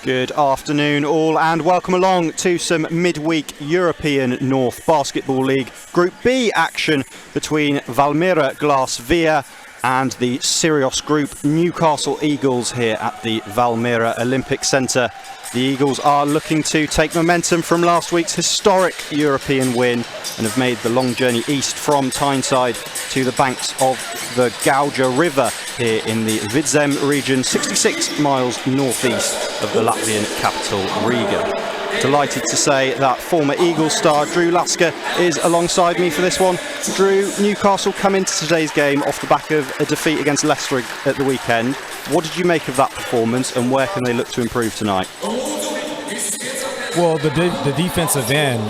Good afternoon all and welcome along to some midweek European North Basketball League Group B action between Valmiera Glass Via and the Seriös Group Newcastle Eagles here at the Valmiera Olympic Centre. The Eagles are looking to take momentum from last week's historic European win and have made the long journey east from Tyneside to the banks of the Gauja River here in the Vidzem region, 66 miles northeast of the Latvian capital Riga. Delighted to say that former Eagles star Drew Lasker is alongside me for this one. Drew, Newcastle come into today's game off the back of a defeat against Leicester at the weekend. What did you make of that performance and where can they look to improve tonight? Well, the defensive end,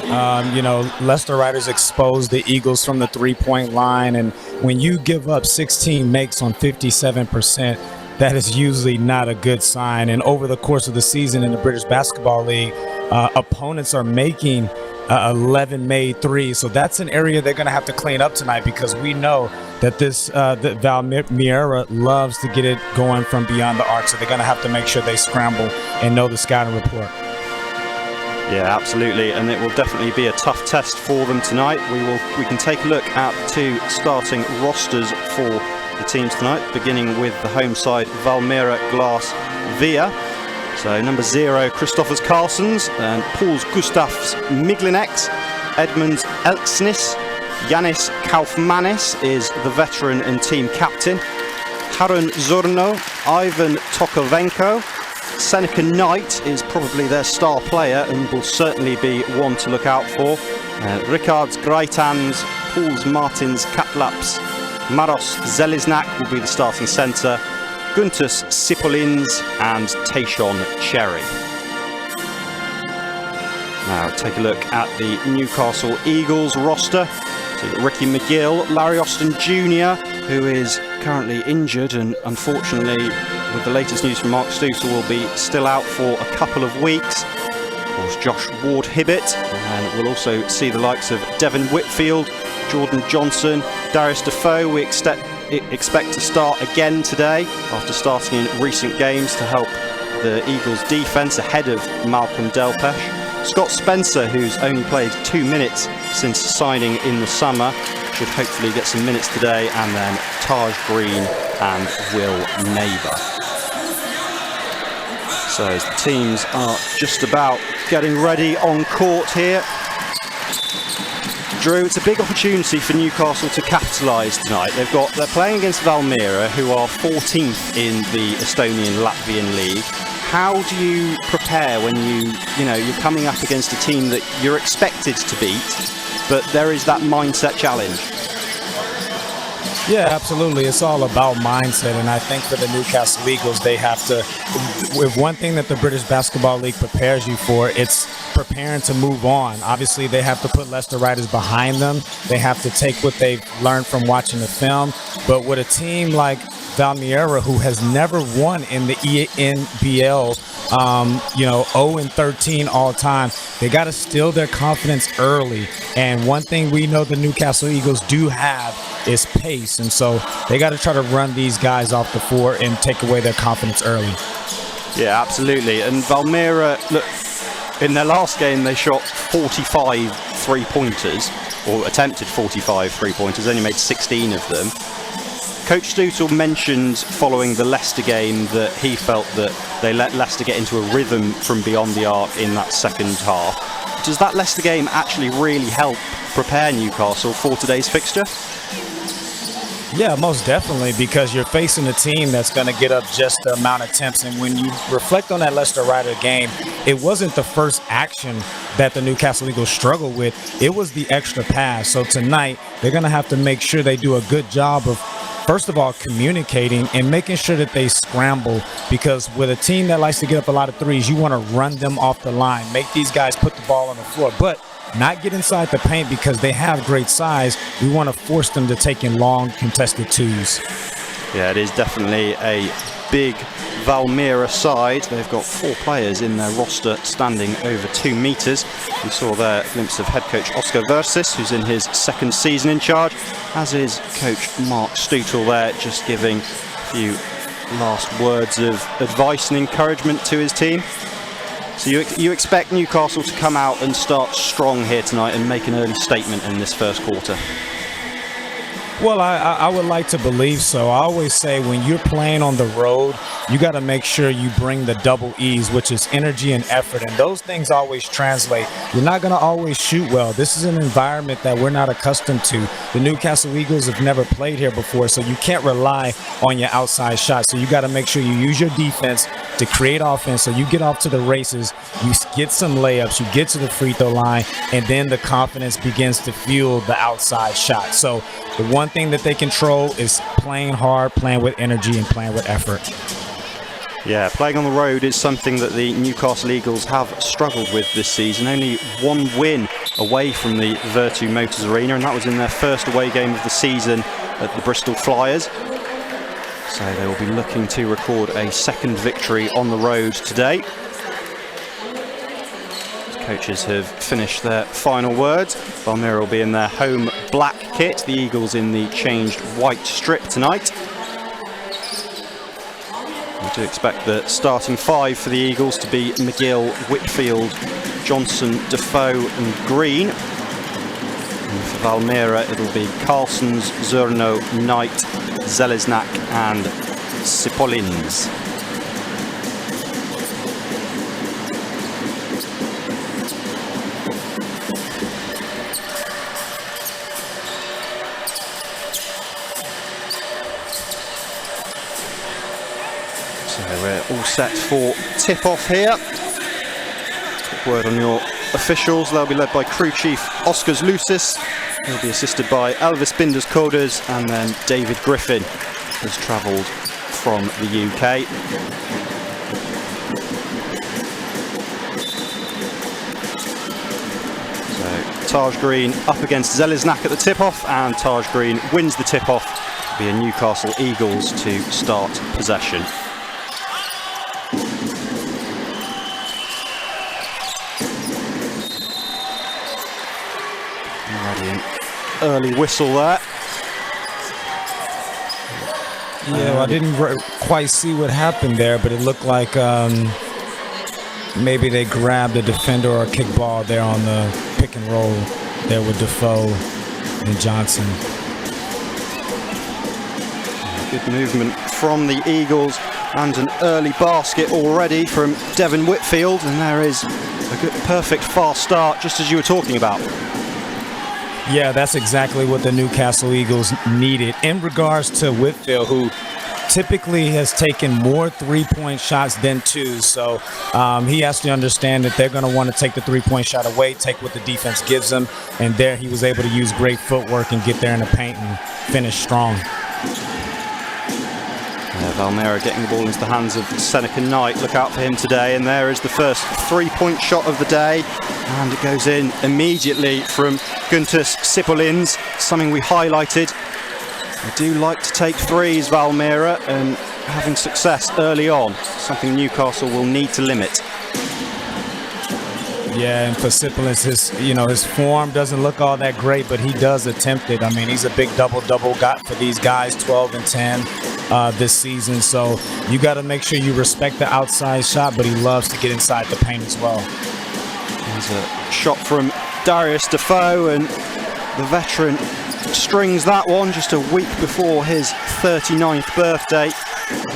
Leicester Riders exposed the Eagles from the three-point line, and when you give up 16 makes on 57%, that is usually not a good sign. And over the course of the season in the British Basketball League, opponents are making 11 made threes. So that's an area they're going to have to clean up tonight, because we know that that Valmiera loves to get it going from beyond the arc. So they're going to have to make sure they scramble and know the scouting report. Yeah, absolutely, and it will definitely be a tough test for them tonight. We can take a look at the two starting rosters for the teams tonight, beginning with the home side Valmiera Glass Via. So number 0, Christophers Carlsons, and Pauls Gustavs Miglineks, Edmund Elksnis, Yanis Kaufmanis is the veteran and team captain, Harun Zurno, Ivan Tokovenko, Seneca Knight is probably their star player and will certainly be one to look out for. Ricards Greitans, Pauls Martins Katlaps, Maros Zeliznak will be the starting centre, Guntus Sipolins and Taishon Cherry. Now take a look at the Newcastle Eagles roster. So Ricky McGill, Larry Austin Jr., who is currently injured and unfortunately, with the latest news from Mark Stoessel, will be still out for a couple of weeks. Of course, Josh Ward-Hibbett, and we'll also see the likes of Devin Whitfield, Jordan Johnson, Darius Defoe. We expect to start again today after starting in recent games to help the Eagles defence ahead of Malcolm Delpesh. Scott Spencer, who's only played 2 minutes since signing in the summer, should hopefully get some minutes today, and then Taj Green and Will Neighbour. So as the teams are just about getting ready on court here, Drew, it's a big opportunity for Newcastle to capitalise tonight. They're playing against Valmiera, who are 14th in the Estonian-Latvian league. How do you prepare when you're coming up against a team that you're expected to beat, but there is that mindset challenge? Yeah, absolutely. It's all about mindset, and I think for the Newcastle Eagles, they have to, with one thing that the British Basketball League prepares you for, it's preparing to move on. Obviously, they have to put Leicester Riders behind them. They have to take what they've learned from watching the film. But with a team like Valmiera, who has never won in the ENBL, 0-13 all time, they got to steal their confidence early. And one thing we know the Newcastle Eagles do have is pace, and so they got to try to run these guys off the floor and take away their confidence early. Yeah, absolutely. And Valmiera, look, in their last game they shot 45 three-pointers, or attempted 45 three-pointers, only made 16 of them. Coach Stoessel mentioned following the Leicester game that he felt that they let Leicester get into a rhythm from beyond the arc in that second half. Does that Leicester game actually really help prepare Newcastle for today's fixture? Yeah, most definitely, because you're facing a team that's going to get up just the amount of attempts. And when you reflect on that Leicester Rider game, it wasn't the first action that the Newcastle Eagles struggled with. It was the extra pass. So tonight, they're going to have to make sure they do a good job of, first of all, communicating and making sure that they scramble, because with a team that likes to get up a lot of threes, you want to run them off the line, make these guys put the ball on the floor, but not get inside the paint because they have great size. We want to force them to take in long contested twos. Yeah, it is definitely a big Valmiera side. They've got 4 players in their roster standing over 2 meters. We saw there a glimpse of head coach Oscar Versis, who's in his 2nd season in charge, as is coach Mark Stoessel there, just giving a few last words of advice and encouragement to his team. So you expect Newcastle to come out and start strong here tonight and make an early statement in this first quarter? Well, I would like to believe so. I always say when you're playing on the road, you got to make sure you bring the double E's, which is energy and effort. And those things always translate. You're not going to always shoot well. This is an environment that we're not accustomed to. The Newcastle Eagles have never played here before, so you can't rely on your outside shot. So you got to make sure you use your defense to create offense. So you get off to the races, you get some layups, you get to the free throw line, and then the confidence begins to fuel the outside shot. So the one thing that they control is playing hard, playing with energy, and playing with effort. Yeah, playing on the road is something that the Newcastle Eagles have struggled with this season. Only one win away from the Virtu Motors Arena, and that was in their first away game of the season at the Bristol Flyers. So they will be looking to record a second victory on the road today. Coaches have finished their final words. Valmiera will be in their home black kit, the Eagles in the changed white strip tonight. We do expect the starting five for the Eagles to be McGill, Whitfield, Johnson, Defoe and Green. And for Valmiera it'll be Carlsons, Zurno, Knight, Zeleznak and Sipolins. So we're all set for tip-off here. Quick word on your officials. They'll be led by crew chief Oskars Lucis. He'll be assisted by Elvis Binders Coders, and then David Griffin has travelled from the UK. So Taj Green up against Zeleznak at the tip-off, and Taj Green wins the tip-off. It'll be a Newcastle Eagles to start possession. Early whistle there. Yeah, well, I didn't quite see what happened there, but it looked like maybe they grabbed a defender or a kickball there on the pick and roll there with Defoe and Johnson. Good movement from the Eagles, and an early basket already from Devin Whitfield, and there is a good, perfect fast start, just as you were talking about. Yeah, that's exactly what the Newcastle Eagles needed. In regards to Whitfield, who typically has taken more three-point shots than two, so he has to understand that they're going to want to take the three-point shot away, take what the defense gives them, and there he was able to use great footwork and get there in the paint and finish strong. Valmiera getting the ball into the hands of Seneca Knight. Look out for him today, and there is the first three-point shot of the day, and it goes in immediately from Guntus Sipolins, something we highlighted. They do like to take threes, Valmiera, and having success early on, something Newcastle will need to limit. Yeah, and for Sipolins, his form doesn't look all that great, but he does attempt it. I mean, he's a big double-double guy for these guys, 12 and 10 this season. So you got to make sure you respect the outside shot, but he loves to get inside the paint as well. There's a shot from Darius Defoe, and the veteran strings that one just a week before his 39th birthday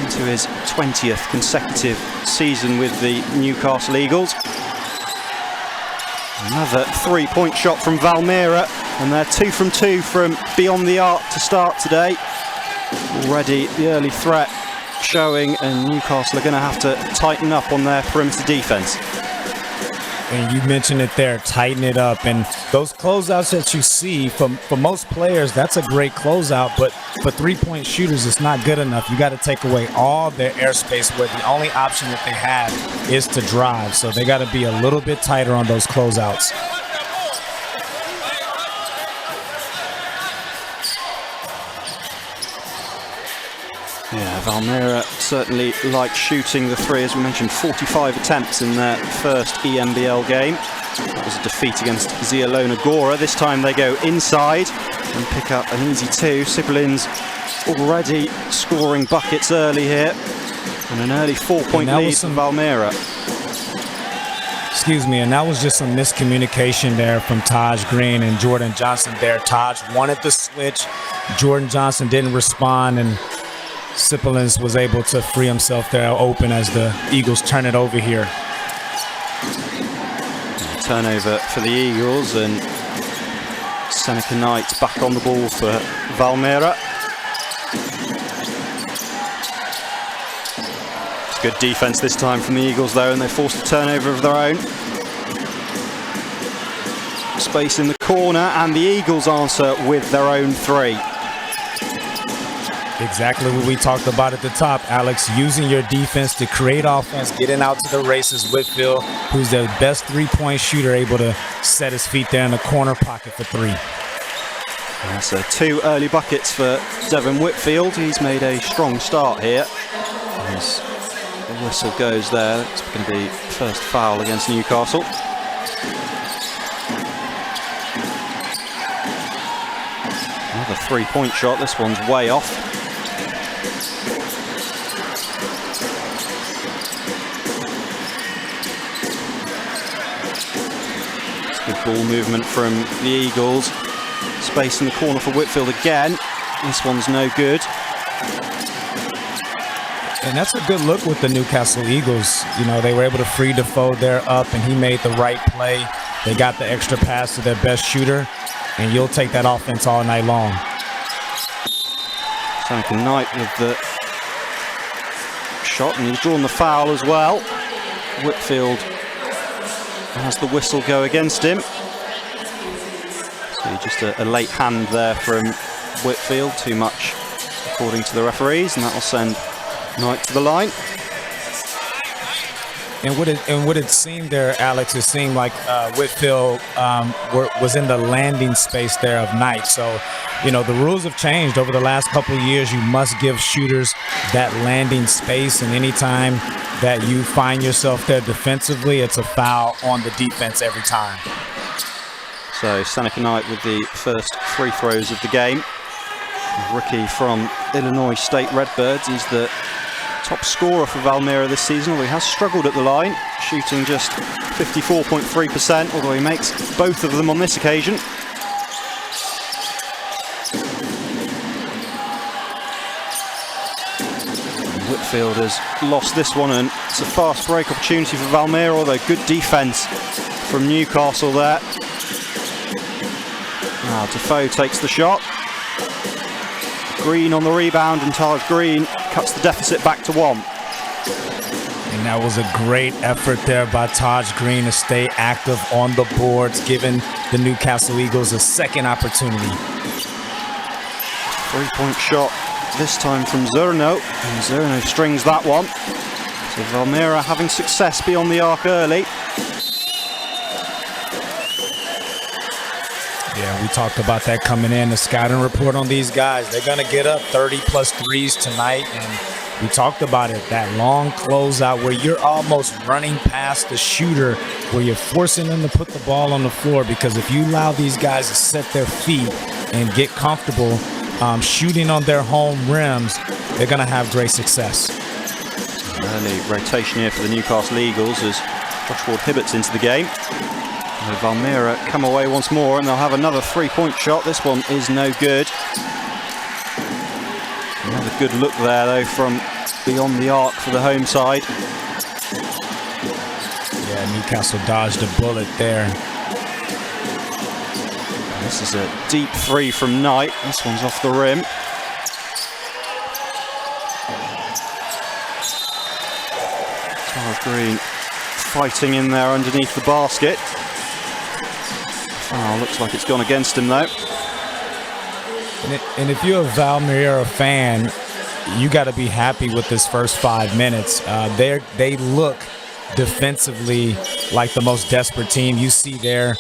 into his 20th consecutive season with the Newcastle Eagles. Another three-point shot from Valmiera, and they're 2 from 2 from beyond the arc to start today. Already the early threat showing, and Newcastle are going to have to tighten up on their perimeter defense. And you mentioned it there, tighten it up. And those closeouts that you see, for most players, that's a great closeout. But for three-point shooters, it's not good enough. You got to take away all their airspace where the only option that they have is to drive. So they got to be a little bit tighter on those closeouts. Yeah, Valmiera certainly likes shooting the three. As we mentioned, 45 attempts in their first ENBL game. That was a defeat against Zielona Gora. This time they go inside and pick up an easy two. Sipolins already scoring buckets early here, and an early 4-point lead for Valmiera. Excuse me, and that was just some miscommunication there from Taj Green and Jordan Johnson there. Taj wanted the switch. Jordan Johnson didn't respond, and Sipelins was able to free himself there open as the Eagles turn it over here. Turnover for the Eagles, and Seneca Knight back on the ball for Valmiera. It's good defense this time from the Eagles though, and they forced a turnover of their own. Space in the corner, and the Eagles answer with their own three. Exactly what we talked about at the top, Alex. Using your defense to create offense, getting out to the races. Whitfield, who's the best three-point shooter, able to set his feet there in the corner pocket for three. Yeah, so 2 early buckets for Devin Whitfield. He's made a strong start here. As the whistle goes there, it's going to be first foul against Newcastle. Another three-point shot. This one's way off. Good ball movement from the Eagles. Space in the corner for Whitfield again. This one's no good. And that's a good look with the Newcastle Eagles. You know, they were able to free Defoe there up, and he made the right play. They got the extra pass to their best shooter, and you'll take that offense all night long. Seneca Knight with the shot, and he's drawn the foul as well. Whitfield has the whistle go against him. So just a late hand there from Whitfield, too much according to the referees, and that will send Knight to the line. And what it seemed there, Alex, it seemed like Whitfield was in the landing space there of Knight. So, you know, the rules have changed over the last couple of years. You must give shooters that landing space, and anytime that you find yourself there defensively, it's a foul on the defense every time. So Seneca Knight with the first free throws of the game. A rookie from Illinois State Redbirds. He's the top scorer for Valmiera this season, although he has struggled at the line, shooting just 54.3%, although he makes both of them on this occasion. Whitfield has lost this one, and it's a fast break opportunity for Valmiera, although good defense from Newcastle there. Now Defoe takes the shot. Green on the rebound, and Taj Green cuts the deficit back to 1. And that was a great effort there by Taj Green to stay active on the boards, giving the Newcastle Eagles a second opportunity. Three-point shot, this time from Zerno, and Zerno strings that one. So Valmiera having success beyond the arc early. Yeah, we talked about that coming in, the scouting report on these guys. They're going to get up 30-plus threes tonight, and we talked about it, that long closeout where you're almost running past the shooter, where you're forcing them to put the ball on the floor, because if you allow these guys to set their feet and get comfortable shooting on their home rims, they're going to have great success. Early rotation here for the Newcastle Eagles as Josh Ward-Hibbert's into the game. Valmiera come away once more, and they'll have another three-point shot. This one is no good. Another good look there, though, from beyond the arc for the home side. Yeah, Newcastle dodged a bullet there. This is a deep three from Knight. This one's off the rim. Taj Green fighting in there underneath the basket. Oh, looks like it's gone against him, though. And if you're a Valmiera fan, you got to be happy with this first 5 minutes. They look defensively like the most desperate team you see there.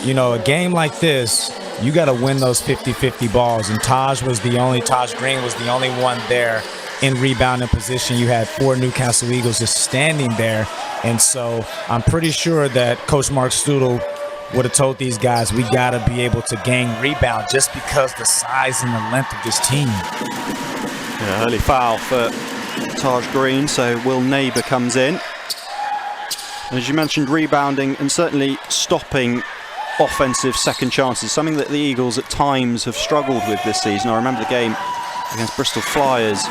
You know, a game like this, you got to win those 50-50 balls. And Taj Green was the only one there in rebounding position. You had 4 Newcastle Eagles just standing there. And so I'm pretty sure that Coach Mark Studel would have told these guys, we got to be able to gain rebound just because the size and the length of this team. Yeah, early foul for Taj Green, so Will Neighbour comes in. As you mentioned, rebounding and certainly stopping offensive second chances, something that the Eagles at times have struggled with this season. I remember the game against Bristol Flyers,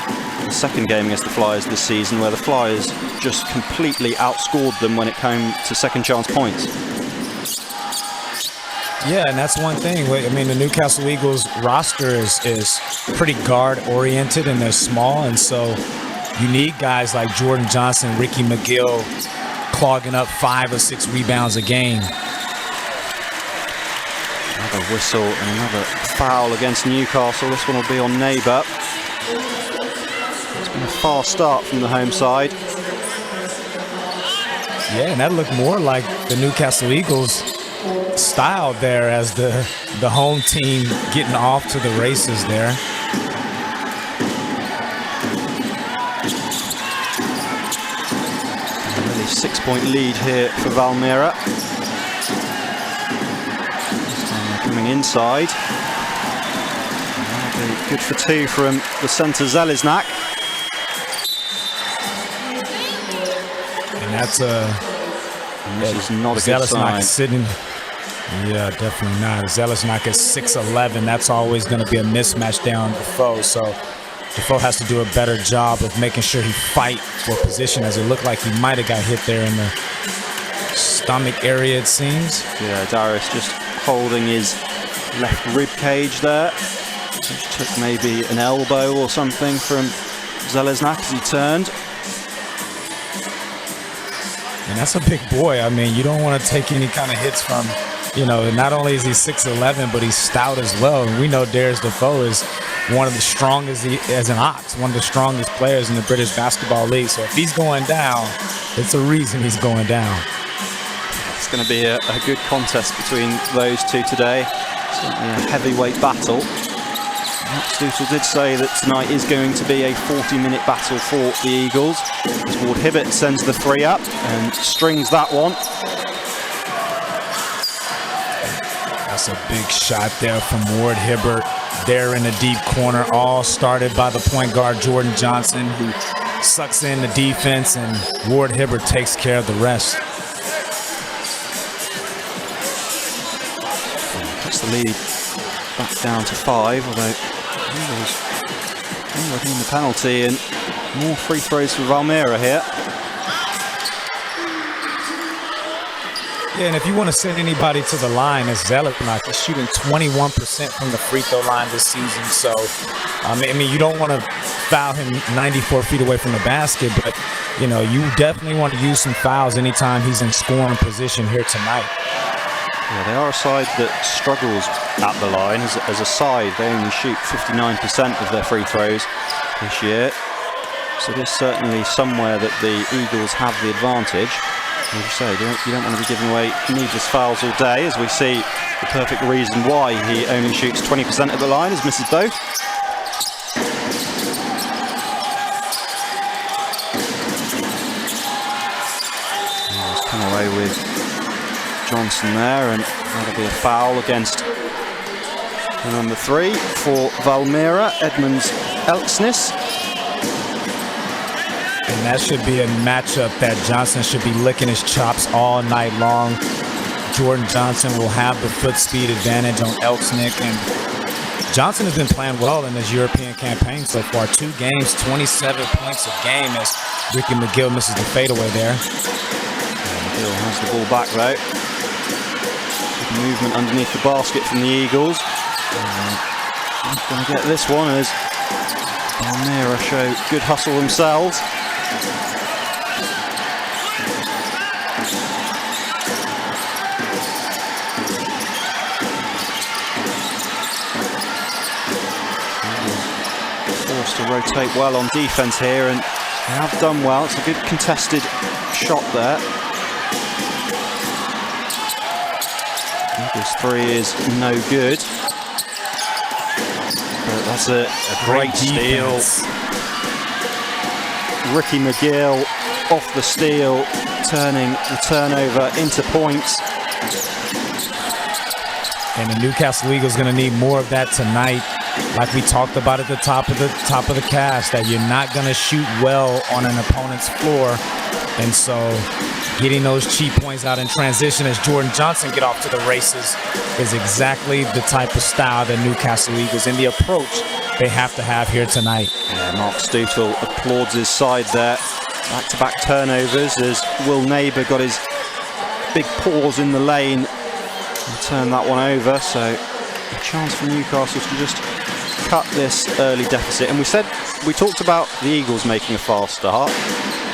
the second game against the Flyers this season, where the Flyers just completely outscored them when it came to second chance points. Yeah, and that's one thing. I mean, the Newcastle Eagles roster is pretty guard-oriented, and they're small, and so you need guys like Jordan Johnson, Ricky McGill, clogging up 5 or 6 rebounds a game. Another whistle and another foul against Newcastle. This one will be on Neighbour. It's been a fast start from the home side. Yeah, and that looked more like the Newcastle Eagles style there, as the home team getting off to the races there. A really 6-point lead here for Valmiera. Coming inside. Good for 2 from the centre Zeliznak. And that's this is not a good sign. Sitting. Yeah, definitely not. Zeliznak is 6'11". That's always going to be a mismatch down Defoe. So Defoe has to do a better job of making sure he fight for position, as it looked like he might have got hit there in the stomach area, it seems. Yeah, Darius just holding his left rib cage there, which took maybe an elbow or something from Zeliznak as he turned. And that's a big boy. I mean, you don't want to take any kind of hits from, you know, not only is he 6'11", but he's stout as well. And we know Darius Defoe is one of the strongest as an ox, one of the strongest players in the British Basketball League. So if he's going down, it's a reason he's going down. It's going to be a good contest between those two today. Certainly a heavyweight battle. Stootl did say that tonight is going to be a 40-minute battle for the Eagles. As Ward Hibbert sends the 3 up and strings that one. That's a big shot there from Ward Hibbert. There in the deep corner, all started by the point guard Jordan Johnson, who sucks in the defense, and Ward Hibbert takes care of the rest. Puts the lead back down to 5, although Eagles already in the penalty, and more free throws for Valmiera here. Yeah, and if you want to send anybody to the line, it's Zeliznak. He's shooting 21% from the free throw line this season. So, I mean, you don't want to foul him 94 feet away from the basket, but, you know, you definitely want to use some fouls anytime he's in scoring position here tonight. Yeah, they are a side that struggles at the line. As a side, they only shoot 59% of their free throws this year. So it is certainly somewhere that the Eagles have the advantage. As you say, you don't want to be giving away needless fouls all day, as we see the perfect reason why he only shoots 20% at the line, as misses both. He's come away with Johnson there, and that'll be a foul against the number 3 for Valmiera, Edmonds Elksnis. And that should be a matchup that Johnson should be licking his chops all night long. Jordan Johnson will have the foot speed advantage on Elksnick, and Johnson has been playing well in his European campaign so far. 2 games, 27 points a game, as Ricky McGill misses the fadeaway there. McGill has the ball back though. Good movement underneath the basket from the Eagles. Not going to get this one, as Valmiera show good hustle themselves. Forced to rotate well on defense here, and they have done well. It's a good contested shot there. Eagles 3 is no good. But that's a great steal. Ricky McGill off the steal, turning the turnover into points. And the Newcastle Eagles going to need more of that tonight. Like we talked about at the top of the cast, that you're not going to shoot well on an opponent's floor. And so getting those cheap points out in transition as Jordan Johnson get off to the races is exactly the type of style that Newcastle Eagles and the approach they have to have here tonight. Yeah, Mark Stoutel applauds his side there. Back-to-back turnovers as Will Neighbour got his big paws in the lane and turned that one over. So a chance for Newcastle to just cut this early deficit. And we talked about the Eagles making a fast start.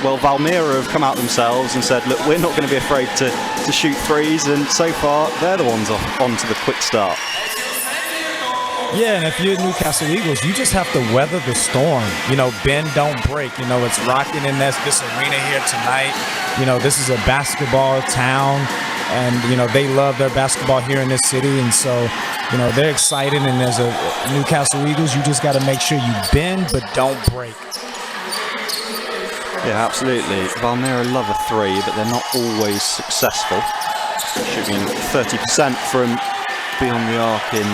Well, Valmiera have come out themselves and said, look, we're not going to be afraid to shoot threes, and so far they're the ones onto the quick start. Yeah, and if you're Newcastle Eagles, you just have to weather the storm. You know, bend, don't break. You know, it's rocking in this arena here tonight. You know, this is a basketball town, and, you know, they love their basketball here in this city. And so, you know, they're excited. And as a Newcastle Eagles, you just got to make sure you bend, but don't break. Yeah, absolutely. Valmiera love a three, but they're not always successful. Shooting 30% from beyond the arc in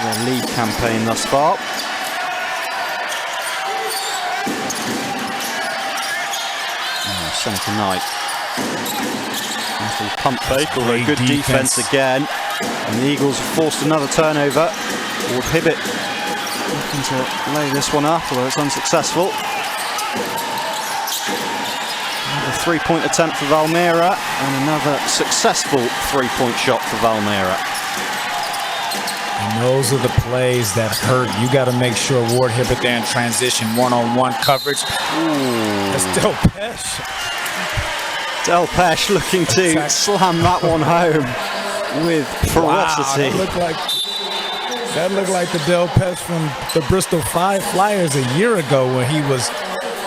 their league campaign thus far. Centre Knight. Nice little pump fake, although good defense again. And the Eagles have forced another turnover. Ward Hibbett looking to lay this one up, although it's unsuccessful. Another three-point attempt for Valmiera, and another successful three-point shot for Valmiera. And those are the plays that hurt. You got to make sure Ward Hibbett there in transition, one-on-one coverage. Ooh. That's Del Pesh. Del Pesh looking to slam that one home with ferocity. Wow, that looked like the Del Pesh from the Bristol Flyers a year ago, where he was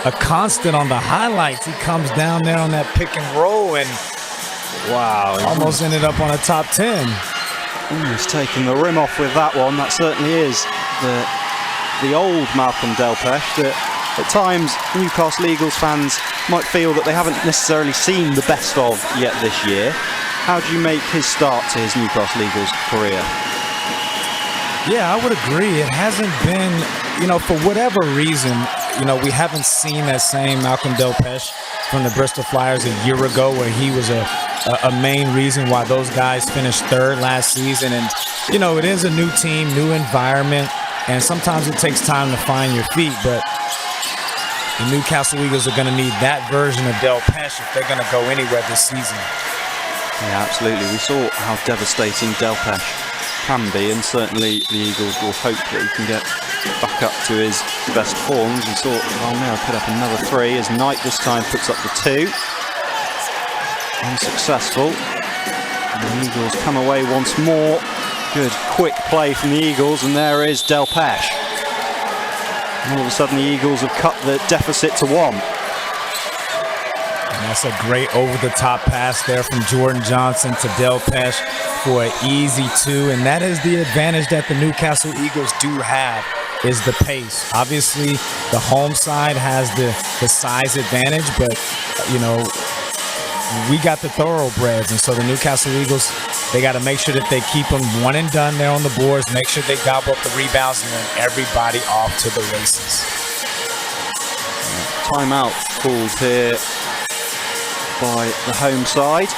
a constant on the highlights. He comes down there on that pick and roll and wow, almost ended up on a top 10. He's taking the rim off with that one. That certainly is the old Malcolm Del Pesh that at times Newcastle Eagles fans might feel that they haven't necessarily seen the best of yet this year. How do you make his start to his Newcastle Eagles career? Yeah, I would agree. It hasn't been, you know, for whatever reason, you know, we haven't seen that same Malcolm Del Pesh from the Bristol Flyers a year ago, where he was a main reason why those guys finished third last season. And, you know, it is a new team, new environment, and sometimes it takes time to find your feet. But the Newcastle Eagles are going to need that version of Del Pesh if they're going to go anywhere this season. Yeah, absolutely. We saw how devastating Del Pesh can be, and certainly the Eagles will hope that he can get back up to his best forms. We saw Valmiera put up another three as Knight this time puts up the two. Unsuccessful. And the Eagles come away once more. Good quick play from the Eagles, and there is Del Pesh. And all of a sudden the Eagles have cut the deficit to one. And that's a great over-the-top pass there from Jordan Johnson to Del Pesh for an easy two. And that is the advantage that the Newcastle Eagles do have, is the pace. Obviously, the home side has the size advantage, but, you know, we got the thoroughbreds. And so the Newcastle Eagles, they got to make sure that they keep them one and done there on the boards, make sure they gobble up the rebounds, and then everybody off to the races. Timeout called here by the home side.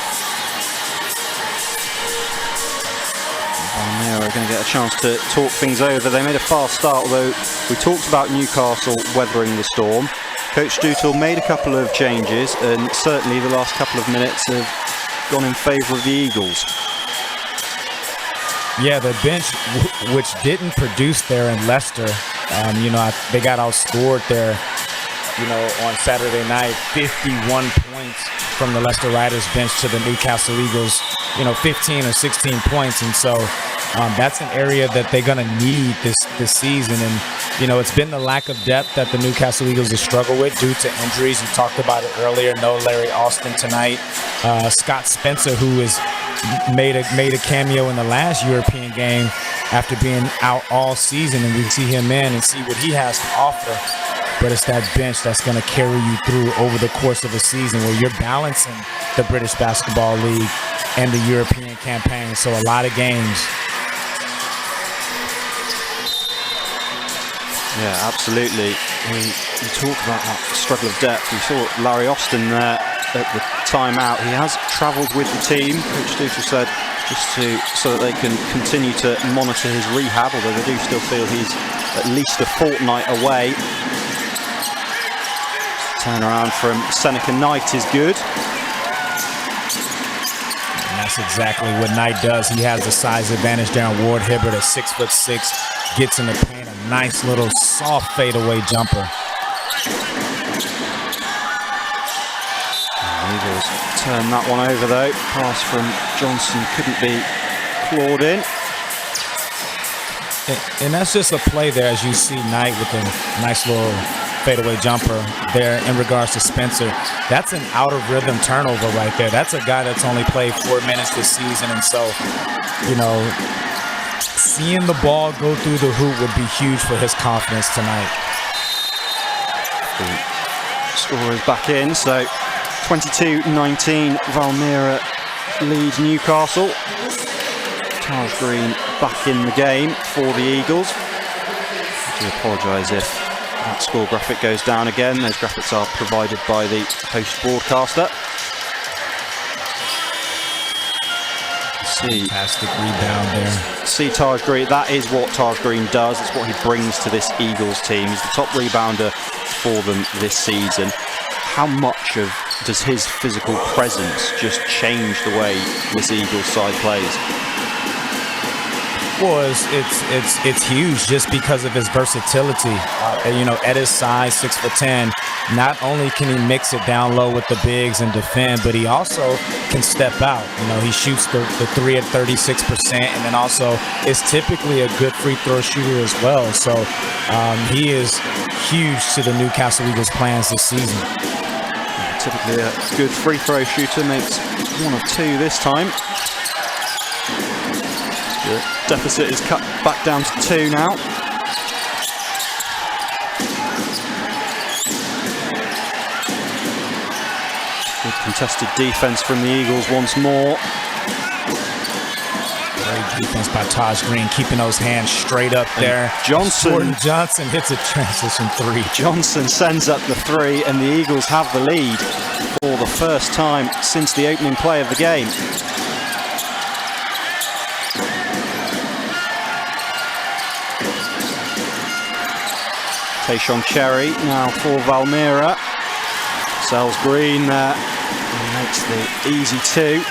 Valmiera are going to get a chance to talk things over. They made a fast start, although we talked about Newcastle weathering the storm. Coach Stoutel made a couple of changes, and certainly the last couple of minutes have gone in favour of the Eagles. Yeah, the bench, which didn't produce there in Leicester, you know, they got outscored there, you know, on Saturday night, 51 points from the Leicester Riders bench to the Newcastle Eagles, you know, 15 or 16 points. And so that's an area that they're going to need this season. And, you know, it's been the lack of depth that the Newcastle Eagles have struggled with due to injuries. You talked about it earlier. No Larry Austin tonight. Scott Spencer, who is made a cameo in the last European game after being out all season, and we see him in and see what he has to offer. But it's that bench that's going to carry you through over the course of a season, where you're balancing the British Basketball League and the European campaign. So a lot of games. Yeah, absolutely. We talk about that struggle of depth. We saw Larry Austin there at the timeout. He has travelled with the team, Coach Stuchel said, so that they can continue to monitor his rehab, although they do still feel he's at least a fortnight away. Turnaround from Seneca Knight is good. And that's exactly what Knight does. He has the size advantage down. Ward Hibbert at 6'6", gets in the paint, a nice little soft fadeaway jumper. Eagles turn that one over though. Pass from Johnson couldn't be clawed in. And that's just a play there, as you see Knight with a nice little fadeaway jumper there in regards to Spencer. That's an out of rhythm turnover right there. That's a guy that's only played 4 minutes this season. And so, you know, seeing the ball go through the hoop would be huge for his confidence tonight. The score is back in, so 22-19, Valmiera leads Newcastle. Taj Green back in the game for the Eagles. I do apologise if that score graphic goes down again. Those graphics are provided by the host broadcaster. Fantastic rebound there. See Taj Green, that is what Taj Green does. It's what he brings to this Eagles team. He's the top rebounder for them this season. How much does his physical presence just change the way this Eagles side plays? Well, it's huge just because of his versatility. You know, at his size, 6'10", not only can he mix it down low with the bigs and defend, but he also can step out. You know, he shoots the three at 36%, and then also is typically a good free throw shooter as well. So he is huge to the Newcastle Eagles' plans this season. Typically a good free throw shooter, makes 1 of 2 this time. The deficit is cut back down to 2 now. Good contested defense from the Eagles once more. Great defense by Taj Green, keeping those hands straight up there. Jordan Johnson hits a transition 3. Johnson sends up the 3, and the Eagles have the lead for the first time since the opening play of the game. Tayshaun Cherry now for Valmiera. Sells Green there. He makes the easy 2.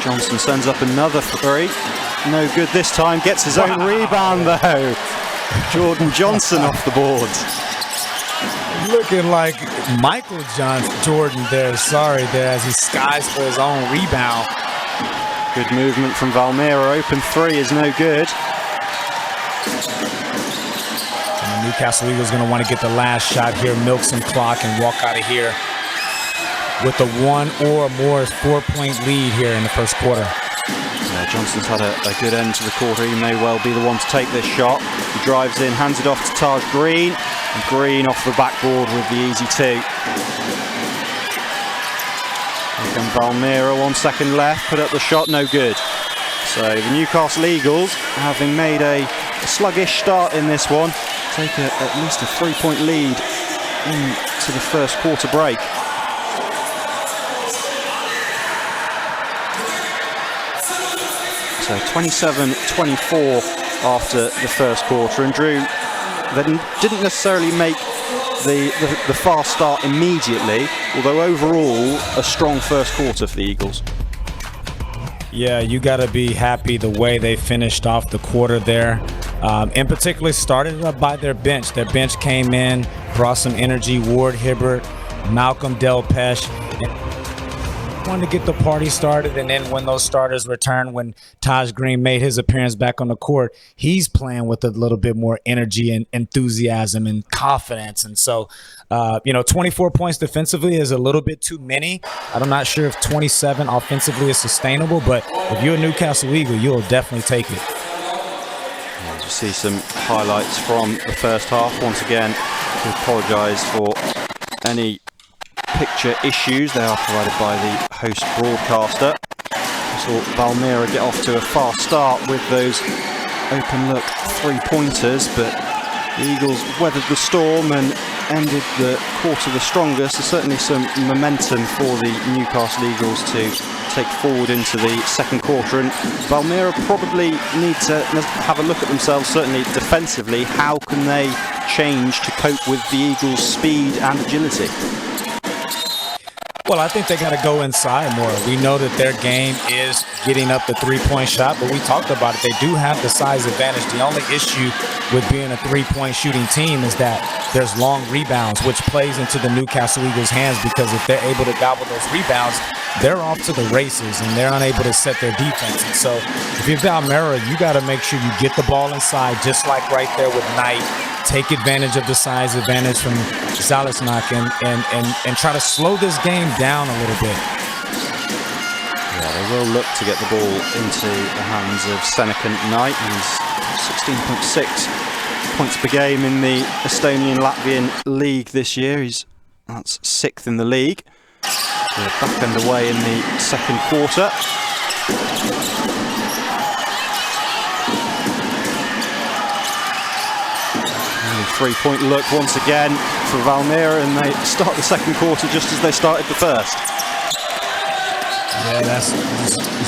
Johnson sends up another 3. No good this time. Gets his own rebound though. Jordan Johnson off the board. Looking like Michael Jordan there, as he skies for his own rebound. Good movement from Valmiera. Open 3 is no good. And the Newcastle Eagles going to want to get the last shot here, milk some clock, and walk out of here with a 1 or more 4-point lead here in the first quarter. Yeah, Johnson's had a good end to the quarter. He may well be the one to take this shot. He drives in, hands it off to Taj Green. And Green off the backboard with the easy 2. Here comes Valmiera, 1 second left, put up the shot, no good. So the Newcastle Eagles, having made a sluggish start in this one, take at least a 3-point lead into the first quarter break. So 27-24 after the first quarter, and Drew, they didn't necessarily make the fast start immediately, although overall a strong first quarter for the Eagles. Yeah, you got to be happy the way they finished off the quarter there. In particular, started up by their bench. Their bench came in, brought some energy. Ward Hibbert, Malcolm Delpeche, wanted to get the party started. And then when those starters returned, when Taj Green made his appearance back on the court, he's playing with a little bit more energy and enthusiasm and confidence. And so, 24 points defensively is a little bit too many. I'm not sure if 27 offensively is sustainable, but if you're a Newcastle Eagle, you'll definitely take it. Yeah, just see some highlights from the first half. Once again, to apologise for any picture issues. They are provided by the host broadcaster. We saw Valmiera get off to a fast start with those open look three-pointers, but the Eagles weathered the storm and ended the quarter the strongest. There's certainly some momentum for the Newcastle Eagles to take forward into the second quarter, and Valmiera probably need to have a look at themselves, certainly defensively. How can they change to cope with the Eagles' speed and agility? Well, I think they got to go inside more. We know that their game is getting up the three-point shot, but we talked about it. They do have the size advantage. The only issue with being a three-point shooting team is that there's long rebounds, which plays into the Newcastle Eagles' hands, because if they're able to gobble those rebounds, they're off to the races and they're unable to set their defense. And so if you're Valmiera, you got to make sure you get the ball inside, just like right there with Knight. Take advantage of the size advantage from Zalesnak and try to slow this game down a little bit. Yeah, they will look to get the ball into the hands of Seneca Knight. He's 16.6 points per game in the Estonian-Latvian league this year. That's 6th in the league. We're back underway in the second quarter. Three-point look once again for Valmiera, and they start the second quarter just as they started the first. Yeah, that's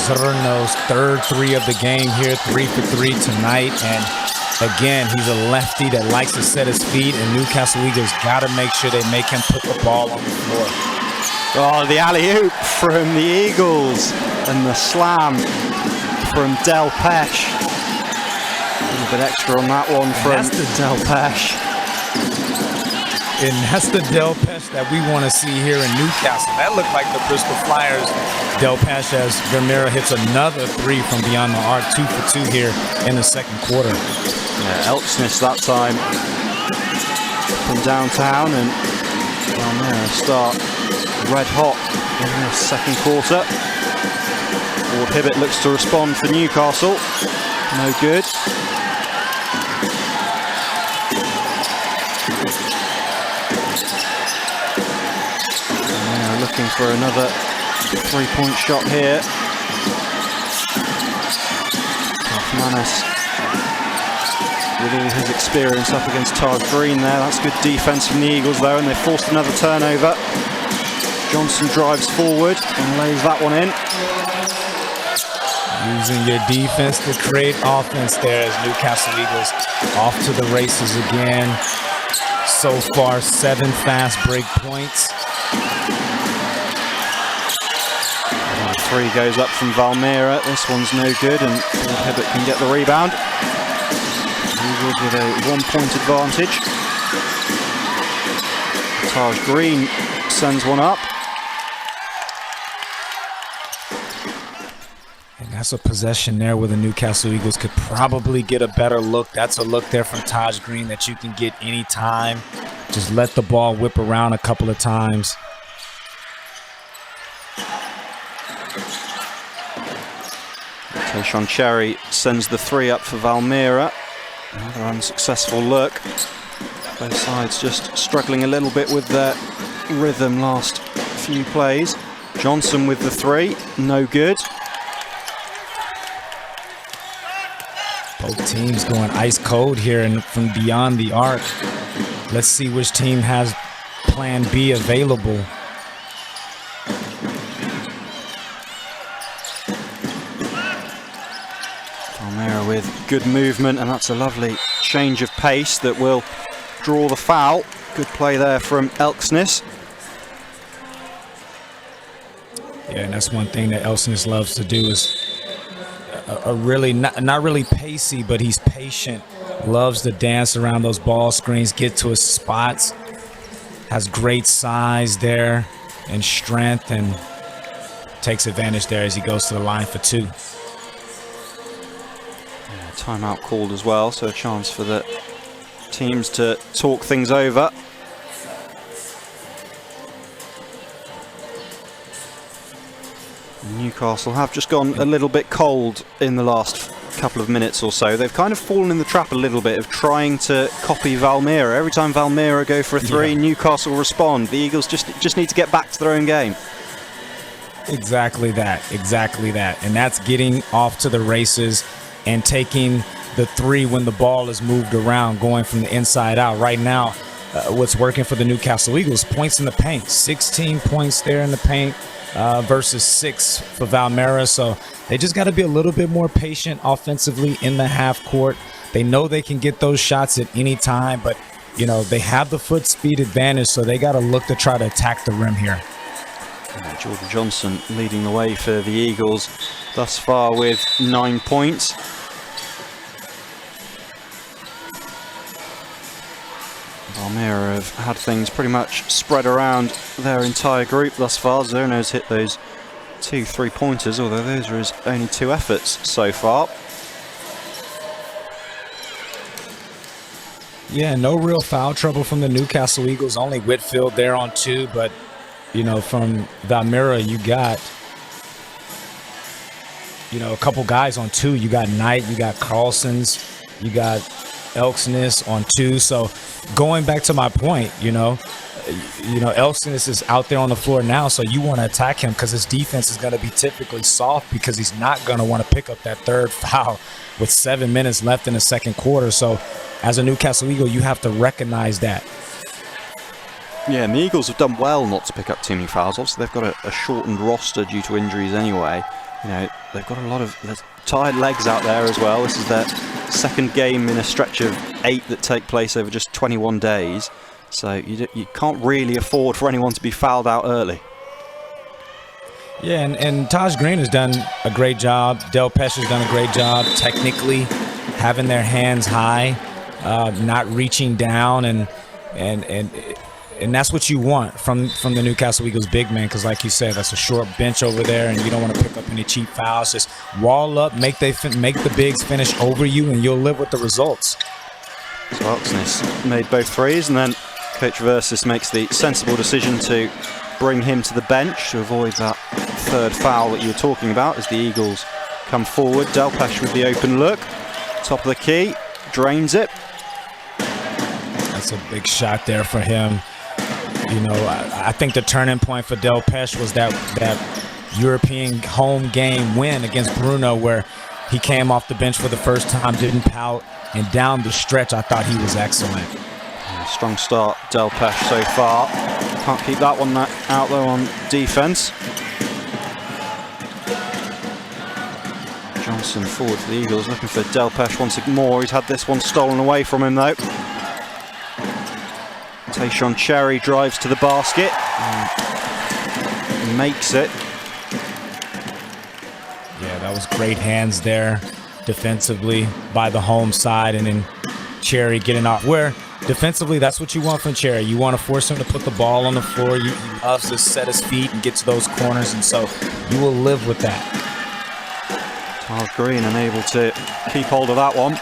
Zerno's third three of the game here, 3 for 3 tonight. And again, he's a lefty that likes to set his feet, and Newcastle Eagles got to make sure they make him put the ball on the floor. Oh, the alley-oop from the Eagles, and the slam from Del Pesh. A little bit extra on that one from Del Pesh. And that's the Del Pesh that we want to see here in Newcastle. That looked like the Bristol Flyers. Del Pesh, as Valmiera hits another three from beyond the arc, 2 for 2 here in the second quarter. Yeah, Elksness that time from downtown, and Valmiera start red hot in the second quarter. Ward Hibbett looks to respond for Newcastle. No good. Looking for another three-point shot here. Manas, with all his experience up against Taj Green there. That's good defense from the Eagles though, and they forced another turnover. Johnson drives forward and lays that one in. Using your defense to create offense there as Newcastle Eagles off to the races again. So far, 7 fast break points. Three goes up from Valmiera. This one's no good, and Hibbett can get the rebound. Eagles with a 1-point advantage. Taj Green sends one up. And that's a possession there where the Newcastle Eagles could probably get a better look. That's a look there from Taj Green that you can get anytime. Just let the ball whip around a couple of times. Tayshaun Cherry sends the three up for Valmiera. Another unsuccessful look. Both sides just struggling a little bit with their rhythm last few plays. Johnson with the three, no good. Both teams going ice cold here and from beyond the arc. Let's see which team has plan B available. Valmiera with good movement, and that's a lovely change of pace that will draw the foul. Good play there from Elksness. Yeah, and that's one thing that Elksness loves to do is a really not really pacey, but he's patient. Loves to dance around those ball screens, get to his spots. Has great size there and strength, and takes advantage there as he goes to the line for two. Yeah, timeout called as well, so a chance for the teams to talk things over. Newcastle have just gone a little bit cold in the last couple of minutes or so. They've kind of fallen in the trap a little bit of trying to copy Valmiera. Every time Valmiera go for a three, Newcastle respond. The Eagles just need to get back to their own game. Exactly that. And that's getting off to the races and taking the three when the ball is moved around, going from the inside out. Right now, what's working for the Newcastle Eagles, points in the paint. 16 points there in the paint versus 6 for Valmiera. So they just got to be a little bit more patient offensively in the half court. They know they can get those shots at any time, but, you know, they have the foot speed advantage, so they got to look to try to attack the rim here. Jordan Johnson leading the way for the Eagles thus far with 9 points. Valmiera have had things pretty much spread around their entire group thus far. Zerno's hit those 2 3-pointers, although those are his only 2 efforts so far. Yeah, no real foul trouble from the Newcastle Eagles. Only Whitfield there on 2, but, you know, from Valmiera, you got, you know, a couple guys on 2. You got Knight, you got Carlson's, you got Elksness on 2. So going back to my point, you know, Elksness is out there on the floor now, so you want to attack him because his defense is going to be typically soft because he's not going to want to pick up that 3rd foul with 7 minutes left in the 2nd quarter. So as a Newcastle Eagle, you have to recognize that. Yeah, and the Eagles have done well not to pick up too many fouls. Obviously, they've got a shortened roster due to injuries anyway. You know, they've got a lot of tired legs out there as well. This is their 2nd game in a stretch of 8 that take place over just 21 days. So you can't really afford for anyone to be fouled out early. Yeah, and Taj Green has done a great job. Del Pesh has done a great job technically, having their hands high, not reaching down, and that's what you want from the Newcastle Eagles big man, because like you said, that's a short bench over there, and you don't want to pick up any cheap fouls. Just wall up, make the bigs finish over you, and you'll live with the results. So Elksness made both threes, and then Coach Versus makes the sensible decision to bring him to the bench to avoid that 3rd foul that you were talking about as the Eagles come forward. Delpesh with the open look, top of the key, drains it. That's a big shot there for him. You know, I think the turning point for Del Pesh was that European home game win against Bruno, where he came off the bench for the first time, didn't pout, and down the stretch, I thought he was excellent. Yeah, strong start, Del Pesh so far. Can't keep that one out though on defense. Johnson forward for the Eagles, looking for Del Pesh once more. He's had this one stolen away from him though. Tayshaun Cherry drives to the basket and makes it. Yeah, that was great hands there defensively by the home side, and then Cherry getting off. Where defensively, that's what you want from Cherry. You want to force him to put the ball on the floor. He loves to set his feet and get to those corners, and so you will live with that. Taj Green unable to keep hold of that one.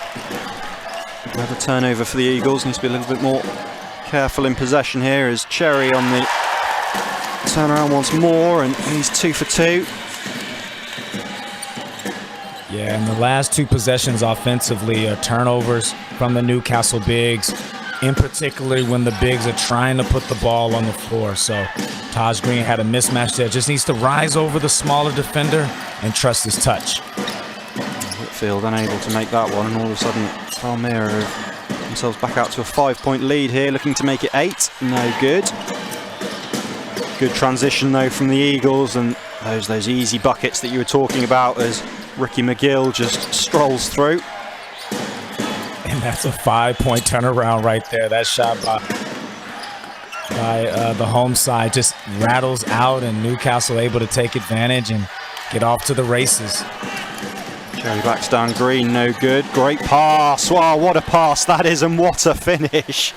Another turnover for the Eagles. Needs to be a little bit more careful in possession here as Cherry on the turnaround once more, and he's 2 for 2. Yeah, and the last 2 possessions offensively are turnovers from the Newcastle bigs, in particular when the bigs are trying to put the ball on the floor. So Taj Green had a mismatch there. Just needs to rise over the smaller defender and trust his touch. Whitfield unable to make that one, and all of a sudden Valmiera themselves back out to a 5-point lead here, looking to make it 8. No good. Good transition though from the Eagles, and those easy buckets that you were talking about as Ricky McGill just strolls through. And that's a 5-point turnaround right there. That shot by the home side just rattles out, and Newcastle able to take advantage and get off to the races. Cherry backs down Green, no good. Great pass. Wow, what a pass that is, and what a finish.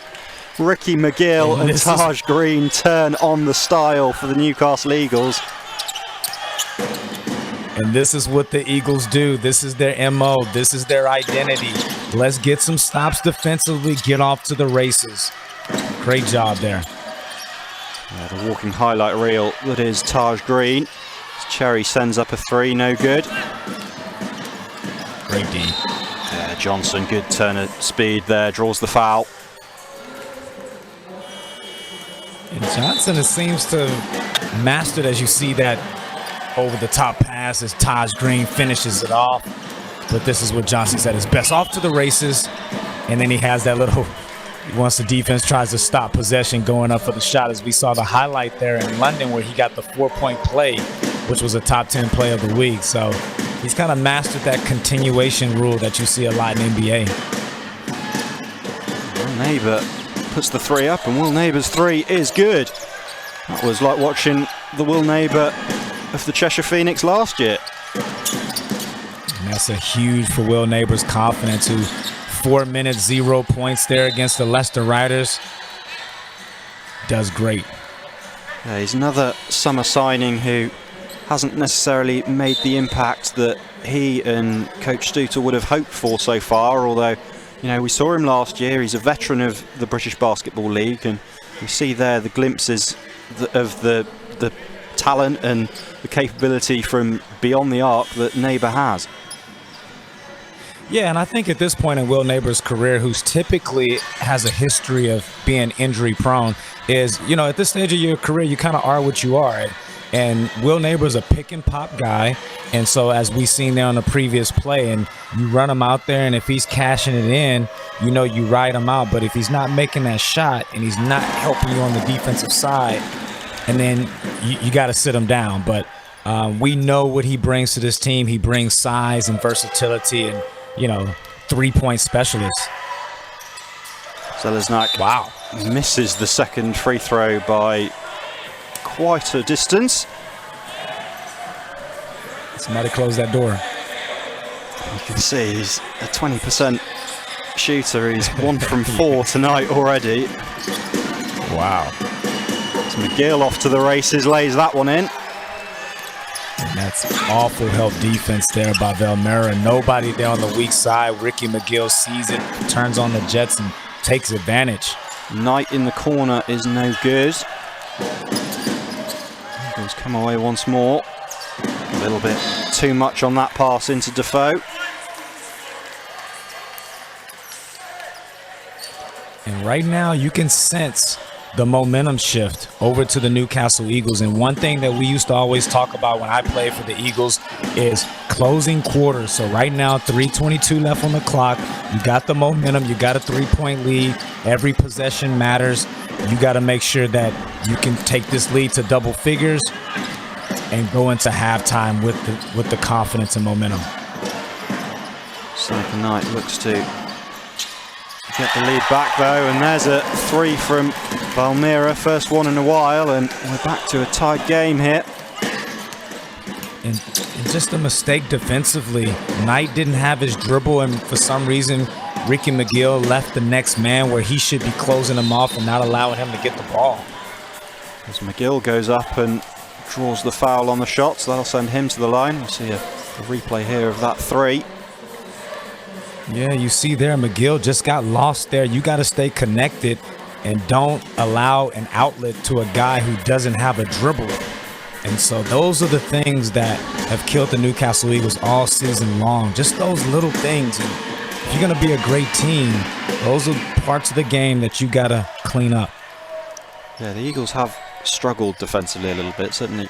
Ricky McGill and Taj Green turn on the style for the Newcastle Eagles. And this is what the Eagles do. This is their MO. This is their identity. Let's get some stops defensively, get off to the races. Great job there. Yeah, the walking highlight reel that is Taj Green. Cherry sends up a 3, no good. Great D. Yeah, Johnson, good turn of speed there, draws the foul. And Johnson, it seems to have mastered, as you see that over the top pass as Taj Green finishes it off. But this is what Johnson's at his best. Off to the races, and then he has that little, once the defense tries to stop possession, going up for the shot, as we saw the highlight there in London where he got the 4-point play, which was a top 10 play of the week. So he's kind of mastered that continuation rule that you see a lot in NBA. Will Neighbour puts the three up, and Will Neighbour's three is good. That was like watching the Will Neighbour of the Cheshire Phoenix last year. And that's a huge for Will Neighbour's confidence, who 4 minutes, 0 points there against the Leicester Riders. Does great. Yeah, he's another summer signing who hasn't necessarily made the impact that he and Coach Stutel would have hoped for so far, although, you know, we saw him last year. He's a veteran of the British Basketball League, and we see there the glimpses of the talent and the capability from beyond the arc that Neighbour has. Yeah, and I think at this point in Will Neighbour's career, who's typically has a history of being injury prone, is, you know, at this stage of your career, you kind of are what you are. And Will Neighbour's a pick and pop guy. And so as we seen there on the previous play, and you run him out there, and if he's cashing it in, you know, you ride him out. But if he's not making that shot and he's not helping you on the defensive side, and then you got to sit him down. But we know what he brings to this team. He brings size and versatility and, you know, 3-point specialist. Zeleznak, wow, misses the second free throw by quite a distance. Somebody close that door. You can see he's a 20% shooter. He's 1 from 4 tonight already. Wow. So McGill off to the races, lays that one in. And that's awful help defense there by Valmiera. Nobody there on the weak side. Ricky McGill sees it, turns on the Jets, and takes advantage. Knight in the corner is no good. Eagles come away once more. A little bit too much on that pass into Defoe. And right now you can sense the momentum shift over to the Newcastle Eagles. And one thing that we used to always talk about when I played for the Eagles is closing quarters. So right now, 3:22 left on the clock. You got the momentum. You got a 3-point lead. Every possession matters. You got to make sure that you can take this lead to double figures and go into halftime with the confidence and momentum. Sniper Knight looks to get the lead back though, and there's a three from Valmiera, first one in a while, and we're back to a tied game here. And just a mistake defensively. Knight didn't have his dribble, and for some reason Ricky McGill left the next man where he should be closing him off and not allowing him to get the ball. As McGill goes up and draws the foul on the shot, so that'll send him to the line. We'll see a replay here of that three. Yeah, you see there, McGill just got lost there. You got to stay connected and don't allow an outlet to a guy who doesn't have a dribble. And so those are the things that have killed the Newcastle Eagles all season long. Just those little things. And if you're going to be a great team, those are parts of the game that you got to clean up. Yeah, the Eagles have struggled defensively a little bit. Certainly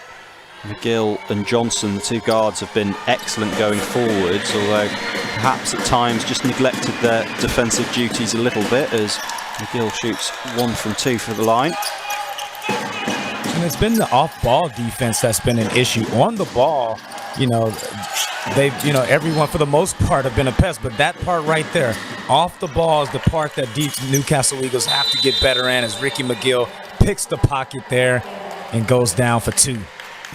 McGill and Johnson, the two guards, have been excellent going forwards, although perhaps at times just neglected their defensive duties a little bit, as McGill shoots 1 from 2 for the line. And it's been the off-ball defense that's been an issue. On the ball, you know, everyone for the most part have been a pest, but that part right there, off the ball, is the part that Newcastle Eagles have to get better in, as Ricky McGill picks the pocket there and goes down for 2.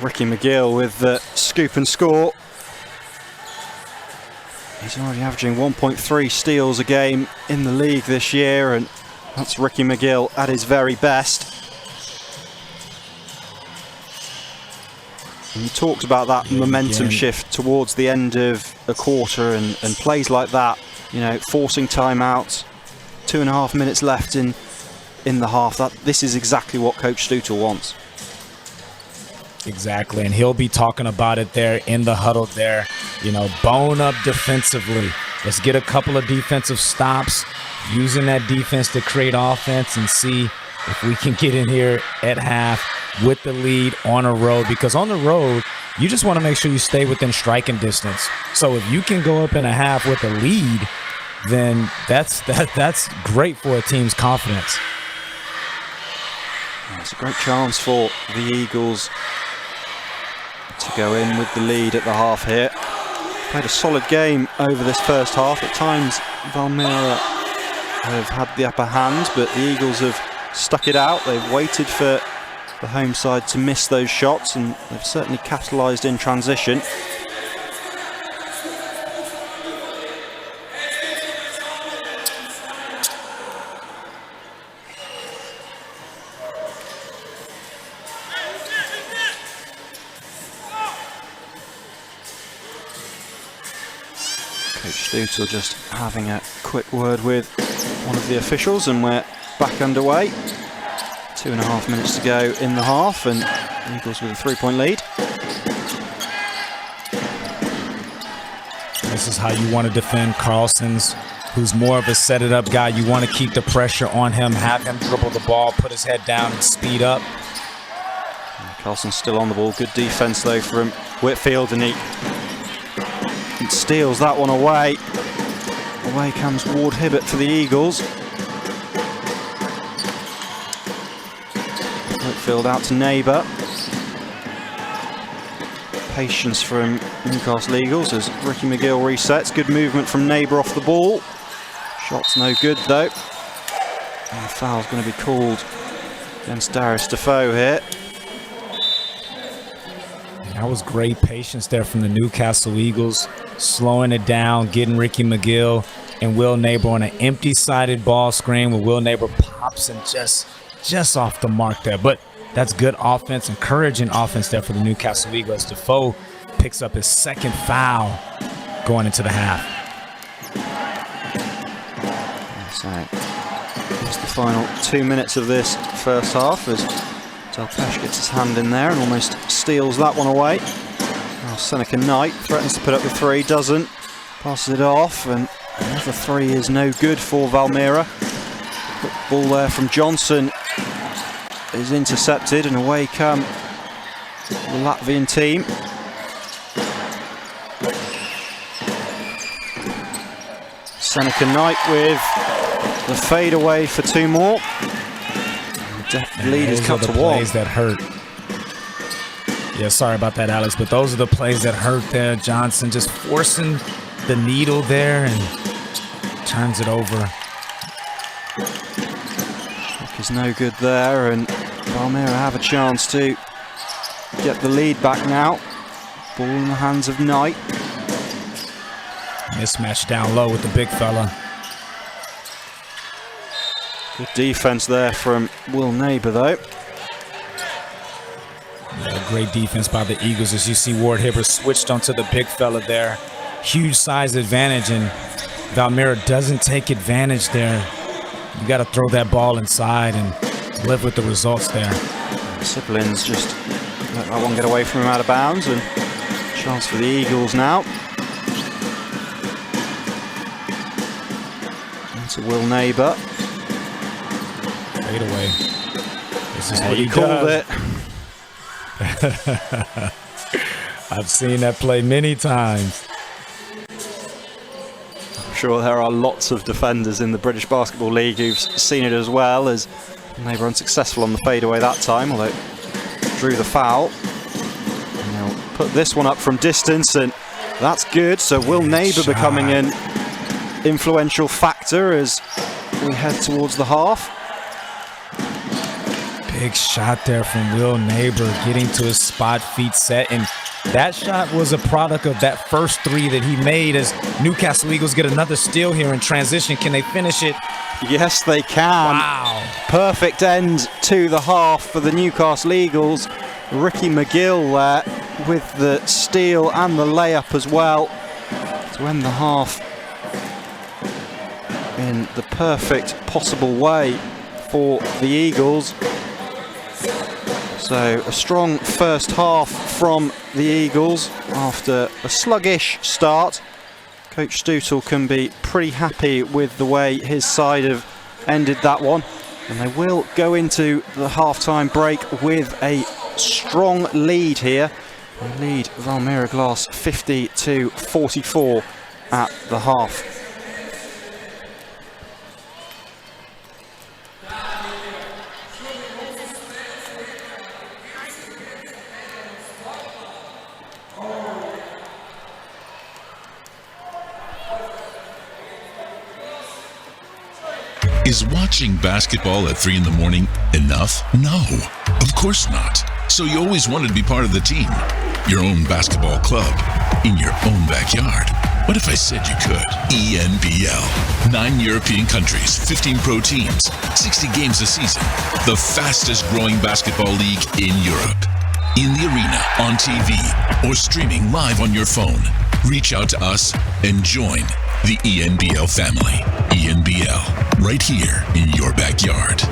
Ricky McGill with the scoop and score. He's already averaging 1.3 steals a game in the league this year, and that's Ricky McGill at his very best. And you talked about that momentum shift towards the end of a quarter, and plays like that, you know, forcing timeouts, 2.5 minutes left in the half. This is exactly what Coach Stutel wants. Exactly, and he'll be talking about it there in the huddle there. You know, bone up defensively. Let's get a couple of defensive stops, using that defense to create offense, and see if we can get in here at half with the lead on a road. Because on the road, you just want to make sure you stay within striking distance. So if you can go up in a half with a lead, then that's great for a team's confidence. It's a great chance for the Eagles to go in with the lead at the half here. Played a solid game over this first half. At times, Valmiera have had the upper hand, but the Eagles have stuck it out. They've waited for the home side to miss those shots, and they've certainly capitalised in transition. Coach Stutel just having a quick word with one of the officials, and we're back underway. 2.5 minutes to go in the half, and Eagles with a 3-point lead. This is how you want to defend Carlson's, who's more of a set-it-up guy. You want to keep the pressure on him, have him dribble the ball, put his head down, and speed up. Carlson's still on the ball. Good defense, though, from Whitfield, and he steals that one away. Away comes Ward Hibbert for the Eagles. Whitfield out to Neighbour. Patience from Newcastle Eagles as Ricky McGill resets. Good movement from Neighbour off the ball. Shot's no good though. And the foul's going to be called against Darius Defoe here. That was great patience there from the Newcastle Eagles, slowing it down, getting Ricky McGill and Will Neighbour on an empty-sided ball screen where Will Neighbour pops and just off the mark there. But that's good offense, encouraging offense there for the Newcastle Eagles. Defoe picks up his second foul going into the half. So here's the final 2 minutes of this first half as Delpesh gets his hand in there and almost steals that one away. Now Seneca Knight threatens to put up the three, doesn't. Passes it off, and another three is no good for Valmiera. Quick ball there from Johnson is intercepted, and away come the Latvian team. Seneca Knight with the fade away for two more. The lead is cut to one. Plays that hurt. Yeah, sorry about that, Alex, but those are the plays that hurt there. Johnson just forcing the needle there and turns it over. Kick is no good there, and Valmiera have a chance to get the lead back now. Ball in the hands of Knight. Mismatch down low with the big fella. Good defense there from Will Neighbour though. Yeah, great defense by the Eagles as you see Ward Hibbert switched onto the big fella there. Huge size advantage, and Valmiera doesn't take advantage there. You got to throw that ball inside and live with the results there. Siblings just let that one get away from him out of bounds, and chance for the Eagles now. Into Will Neighbour. Fade away. This is what he called it. I've seen that play many times. I'm sure there are lots of defenders in the British Basketball League who've seen it as well, as Neighbour unsuccessful on the fadeaway that time, although drew the foul. And they'll put this one up from distance, and that's good. So Will Neighbour becoming an influential factor as we head towards the half. Big shot there from Will Neighbour, getting to his spot, feet set, and that shot was a product of that first three that he made as Newcastle Eagles get another steal here in transition. Can they finish it? Yes, they can. Wow. Perfect end to the half for the Newcastle Eagles. Ricky McGill there with the steal and the layup as well to end the half in the perfect possible way for the Eagles. So a strong first half from the Eagles after a sluggish start. Coach Stutel can be pretty happy with the way his side have ended that one, and they will go into the half-time break with a strong lead here They lead Valmiera Glass 50-44 at the half. Is watching basketball at 3 in the morning enough? No, of course not. So you always wanted to be part of the team. Your own basketball club. In your own backyard. What if I said you could? ENBL. 9 European countries, 15 pro teams, 60 games a season. The fastest growing basketball league in Europe. In the arena, on TV, or streaming live on your phone. Reach out to us and join the ENBL family. ENBL, right here in your backyard.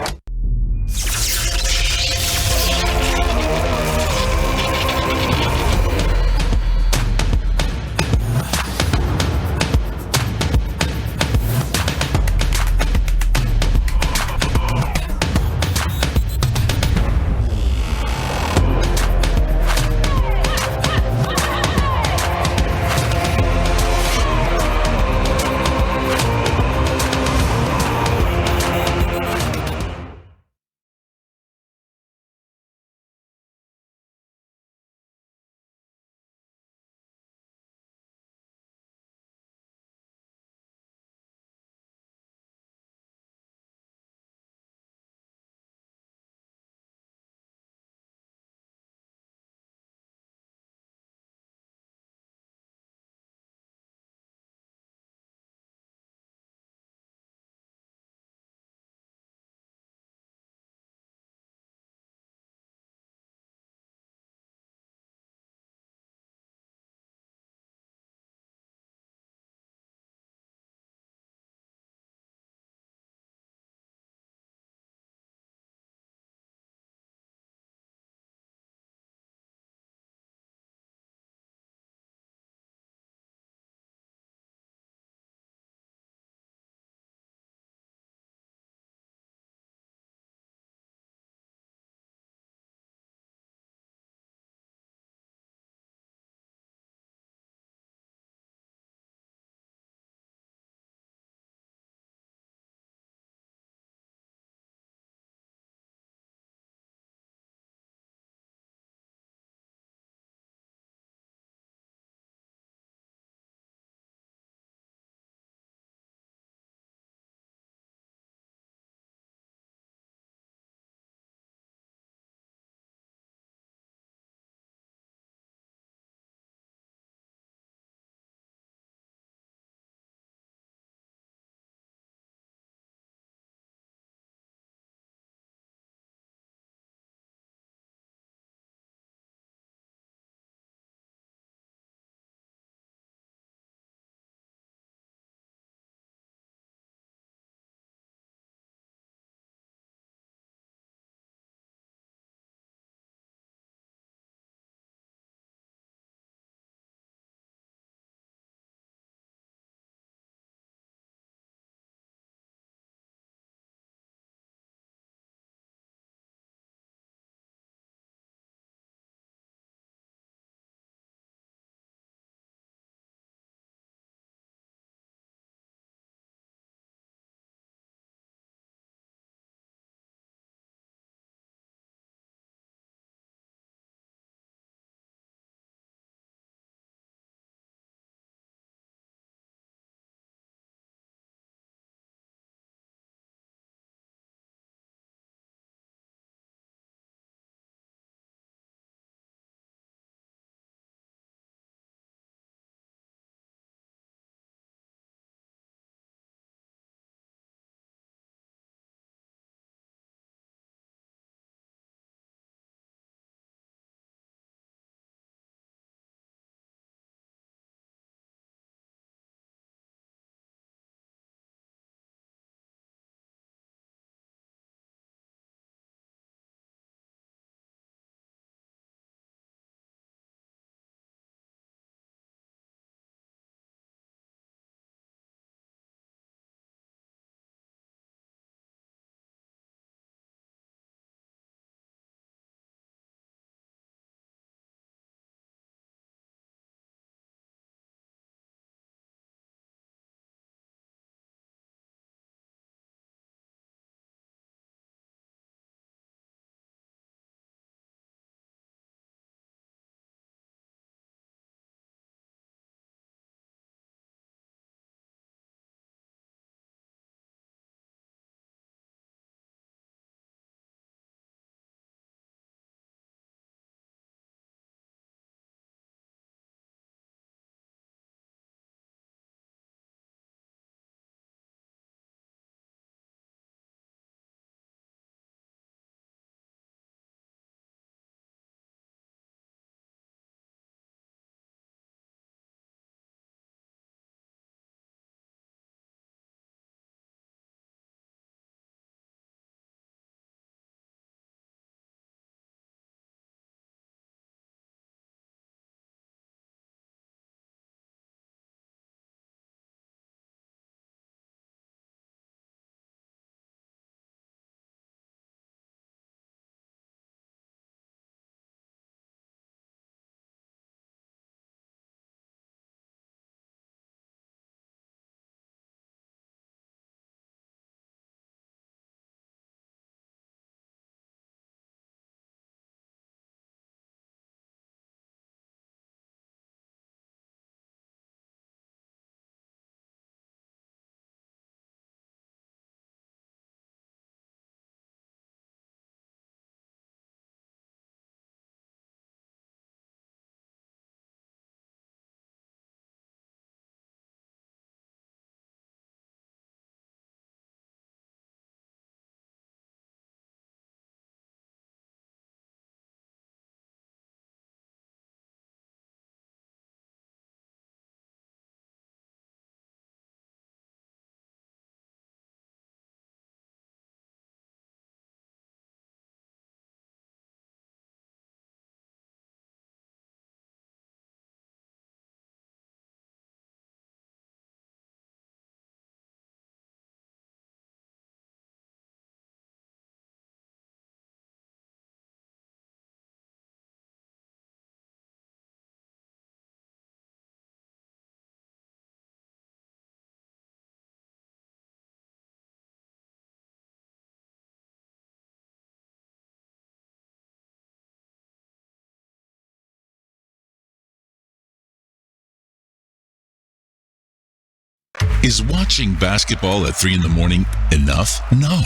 Is watching basketball at 3 in the morning enough? No,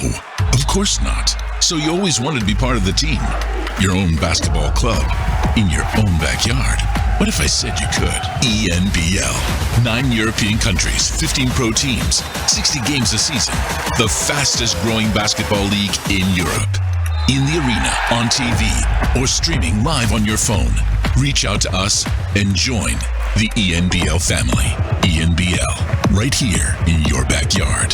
of course not. So you always wanted to be part of the team. Your own basketball club. In your own backyard. What if I said you could? ENBL. 9 European countries, 15 pro teams, 60 games a season. The fastest growing basketball league in Europe. In the arena, on TV, or streaming live on your phone. Reach out to us and join the ENBL family. ENBL, right here in your backyard.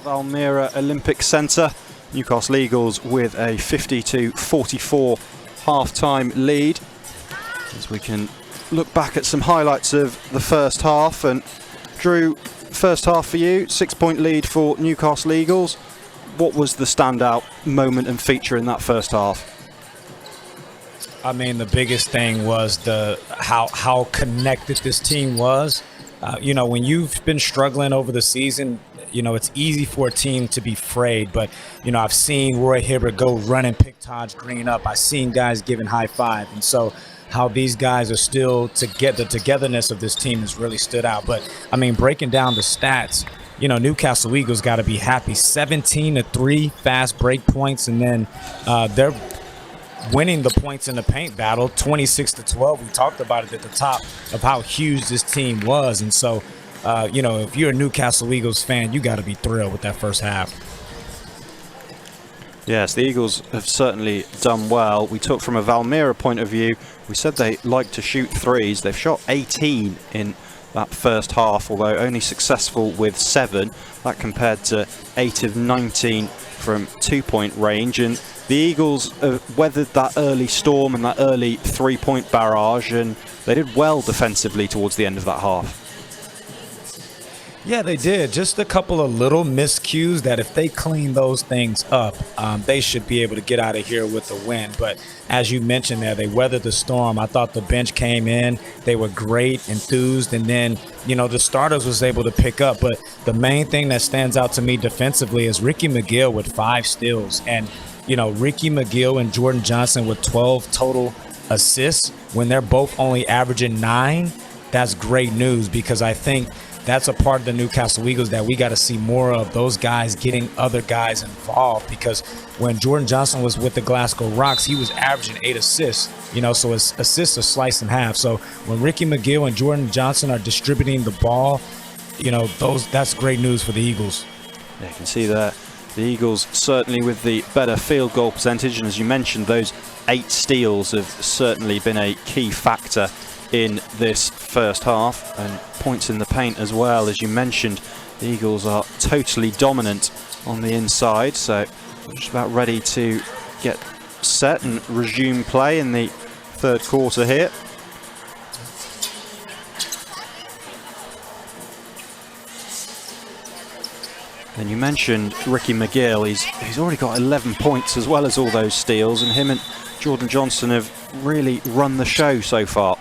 Valmiera Olympic Centre. Newcastle Eagles with a 50-44 half-time lead. As we can look back at some highlights of the first half. And Drew, first half for you, 6-point lead for Newcastle Eagles. What was the standout moment and feature in that first half? I mean, the biggest thing was how connected this team was. When you've been struggling over the season, it's easy for a team to be frayed. But, I've seen Roy Hibbert go run and pick Taj Green up. I've seen guys giving high five. And so how these guys are still together. The togetherness of this team has really stood out. But I mean, breaking down the stats, you know, Newcastle Eagles got to be happy. 17-3 fast break points, and then they're winning the points in the paint battle, 26-12. We talked about it at the top of how huge this team was, and so you know, if you're a Newcastle Eagles fan, you got to be thrilled with that first half. Yes, the Eagles have certainly done well. We took from a Valmiera point of view. We said they like to shoot threes. They've shot 18 in that first half, although only successful with 7. That compared to 8 of 19 from 2-point range. And the Eagles have weathered that early storm and that early 3-point barrage, and they did well defensively towards the end of that half. Yeah, they did. Just a couple of little miscues that if they clean those things up, they should be able to get out of here with a win. But as you mentioned there, they weathered the storm. I thought the bench came in. They were great, enthused, and then, you know, the starters was able to pick up. But the main thing that stands out to me defensively is Ricky McGill with 5 steals. And, you know, Ricky McGill and Jordan Johnson with 12 total assists when they're both only averaging 9. That's great news, because I think that's a part of the Newcastle Eagles that we got to see more of, those guys getting other guys involved, because when Jordan Johnson was with the Glasgow Rocks, he was averaging 8 assists, you know, so his assists are sliced in half. So when Ricky McGill and Jordan Johnson are distributing the ball, you know, that's great news for the Eagles. Yeah, you can see that the Eagles certainly with the better field goal percentage, and as you mentioned, those 8 steals have certainly been a key factor in this first half, and points in the paint as well. As you mentioned, the Eagles are totally dominant on the inside, so we're just about ready to get set and resume play in the third quarter here. And you mentioned Ricky McGill. He's already got 11 points as well as all those steals, and him and Jordan Johnson have really run the show so far.